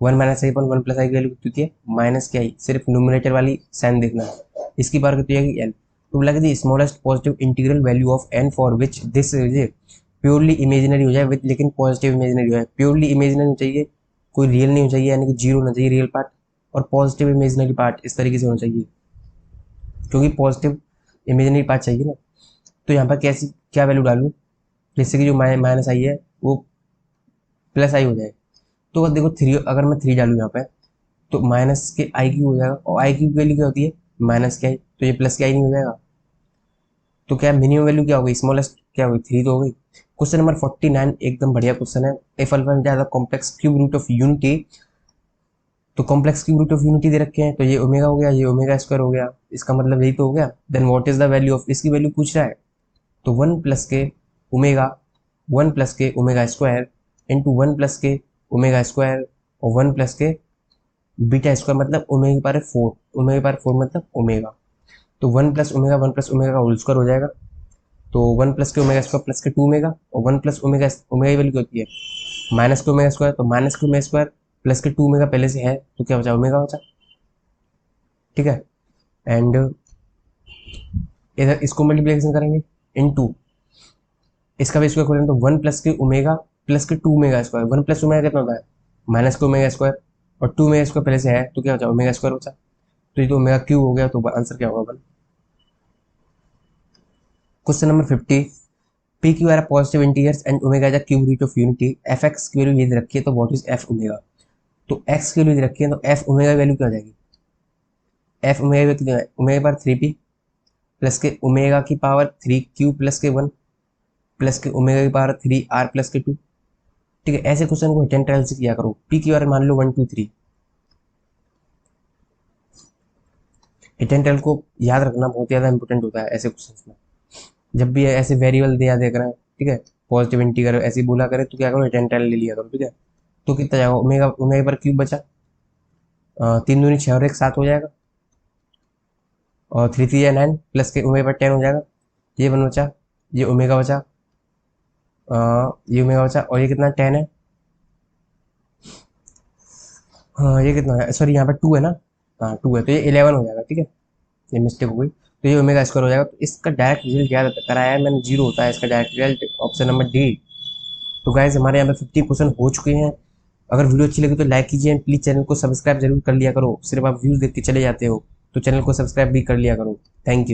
1 - i पर 1 + i की वैल्यू कितनी होती है -के i, सिर्फ न्यूमरेटर वाली साइन देखना है, इसकी पावर कितनी आएगी n, तो बोला कि smallest positive integral value of n for which this is purely imaginary हो जाए विद, लेकिन पॉजिटिव इमेजिनरी हो जाए, प्योरली इमेजिनरी हो चाहिए, कोई रियल नहीं हो चाहिए, यानी कि 0 होना चाहिए रियल पार्ट, और पॉजिटिव इमेजिनरी पार्ट इस तरीके से होना चाहिए, क्योंकि पॉजिटिव इमेजिनरी पार्ट चाहिए ना। तो यहाँ पर कैसी क्या वैल्यू डालूँ, जैसे कि जो माइनस आई है वो प्लस आई हो जाए, तो अगर देखो 3, अगर मैं 3 डालूँ यहाँ पे, तो -के आई क्यू हो जाएगा, और आई क्यू की वैल्यू क्या होती है -के आई, तो ये +के आई नहीं हो जाएगा, तो क्या मिनिमम वैल्यू क्या होगी, स्मॉलेस्ट क्या होगी 3 तो हो गई। क्वेश्चन नंबर 49, एकदम बढ़िया क्वेश्चन है, इफ अल्फा ज्यादा complex cube root of unity, तो complex cube root of unity दे रखे हैं, तो ये ओमेगा हो गया, ये ओमेगा स्क्वायर हो गया, इसका मतलब यही तो हो गया, then what is the value of, इसकी वैल्यू पूछ रहा है, तो 1 + के ओमेगा 1 + के ओमेगा स्क्वायर इंटू 1 + के ओमेगा स्क्वायर, और 1 + के बीटा स्क्वायर, मतलब ओमेगा की पावर 4, ओमेगा की पावर 4 मतलब ओमेगा, तो 1 + ओमेगा 1 + ओमेगा का होल स्क्वायर हो जाएगा, तो 1 + के ओमेगा स्क्वायर प्लस के 2 ओमेगा, और 1 + ओमेगा ओमेगा की वैल्यू क्या होती है -के ओमेगा स्क्वायर, तो -के ओमेगा स्क्वायर प्लस के 2 ओमेगा पहले से है, तो क्या बचा ओमेगा बचा, ठीक है। एंड इधर इसको मल्टीप्लिकेशन करेंगे इनटू इसका भी स्क्वायर करेंगे तो 1 प्लस के ओमेगा प्लस के 2 ओमेगा स्क्वायर। 1 प्लस ओमेगा कितना होता है माइनस के ओमेगा स्क्वायर, और 2 ओमेगा स्क्वायर पहले से है तो क्या होता है ओमेगा स्क्वायर होता है। तो ये तो ओमेगा क्यूब हो गया, तो आंसर क्या होगा 1। Question number 50, p q r positive integers and omega is the cube root of unity, f x की वैल्यू यदि रखी है तो व्हाट इज एफ ओमेगा। तो एक्स की वैल्यू यदि रखी है तो एफ ओमेगा की वैल्यू क्या हो जाएगी, एफ ओमेगा कितनी है ओमेगा पर 3p प्लस के ओमेगा की पावर 3q प्लस के 1 प्लस के ओमेगा की पावर 3r प्लस के 2। ठीक है, ऐसे क्वेश्चन को हिट एंड ट्रायल से किया करो। पी क्यू आर मान लो 1 2 3, हिट एंड ट्रायल को याद रखना बहुत ज़्यादा इंपॉर्टेंट होता है ऐसे क्वेश्चन में। जब भी ऐसे वेरिएबल दिया देख रहे हैं, ठीक है, पॉजिटिव इंटीगर ऐसे ही बोला करे तो क्या करो हिट एंड ट्रायल ले लिया करो। ठीक है, तो कितना जाएगा ओमेगा, ओमेगा पर क्यूब बचा, 3 दूनी 6 और 1 7 हो जाएगा, और 3 3 या 9 प्लस के ओमेगा पर 10 हो जाएगा। ये 1 बचा, ये ओमेगा बचा, ये ओमेगा बचा, और ये कितना 10 है, हाँ ये कितना है, सॉरी यहाँ पर 2 है ना, हाँ 2 है तो ये 11 हो जाएगा। ठीक है, ये मिस्टेक हो गई, तो ये ओमेगा स्क्वायर हो जाएगा। तो इसका डायरेक्ट रिजल्ट याद कराया है मैंने, 0 होता है इसका direct result, option number D. तो गाइज हमारे यहाँ पे 50 क्वेश्चन हो चुके हैं। अगर वीडियो अच्छी लगी तो लाइक कीजिए, प्लीज़ चैनल को सब्सक्राइब जरूर कर लिया करो। सिर्फ आप व्यूज़ देख के चले जाते हो, तो चैनल को सब्सक्राइब भी कर लिया करो। Thank you.